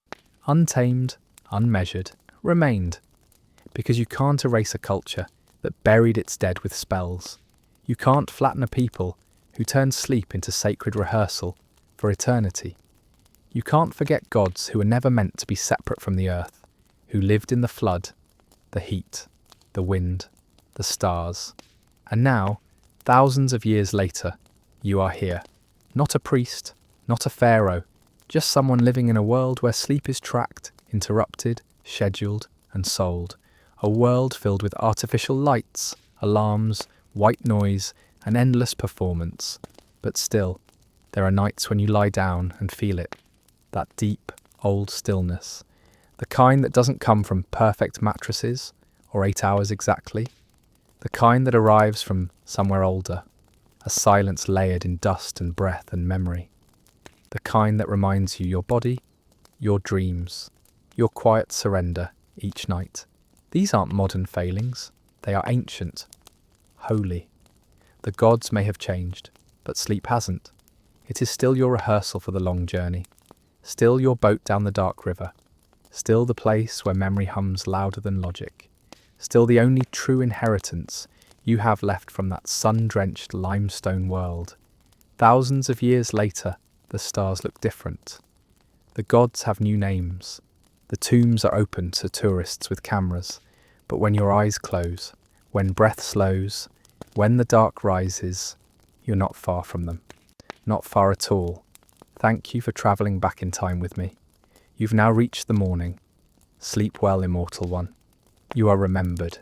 untamed, unmeasured, remained. Because you can't erase a culture that buried its dead with spells. You can't flatten a people who turned sleep into sacred rehearsal for eternity. You can't forget gods who were never meant to be separate from the earth, who lived in the flood, the heat, the wind, the stars. And now, thousands of years later, you are here. Not a priest, not a pharaoh, just someone living in a world where sleep is tracked, interrupted, scheduled, and sold. A world filled with artificial lights, alarms, white noise, and endless performance. But still, there are nights when you lie down and feel it. That deep, old stillness. The kind that doesn't come from perfect mattresses, or 8 hours exactly. The kind that arrives from somewhere older. A silence layered in dust and breath and memory. The kind that reminds you your body, your dreams, your quiet surrender each night. These aren't modern failings. They are ancient, holy. The gods may have changed, but sleep hasn't. It is still your rehearsal for the long journey. Still your boat down the dark river. Still the place where memory hums louder than logic. Still the only true inheritance you have left from that sun-drenched limestone world. Thousands of years later, the stars look different. The gods have new names. The tombs are open to tourists with cameras. But when your eyes close, when breath slows, when the dark rises, you're not far from them. Not far at all. Thank you for travelling back in time with me. You've now reached the morning. Sleep well, immortal one. You are remembered.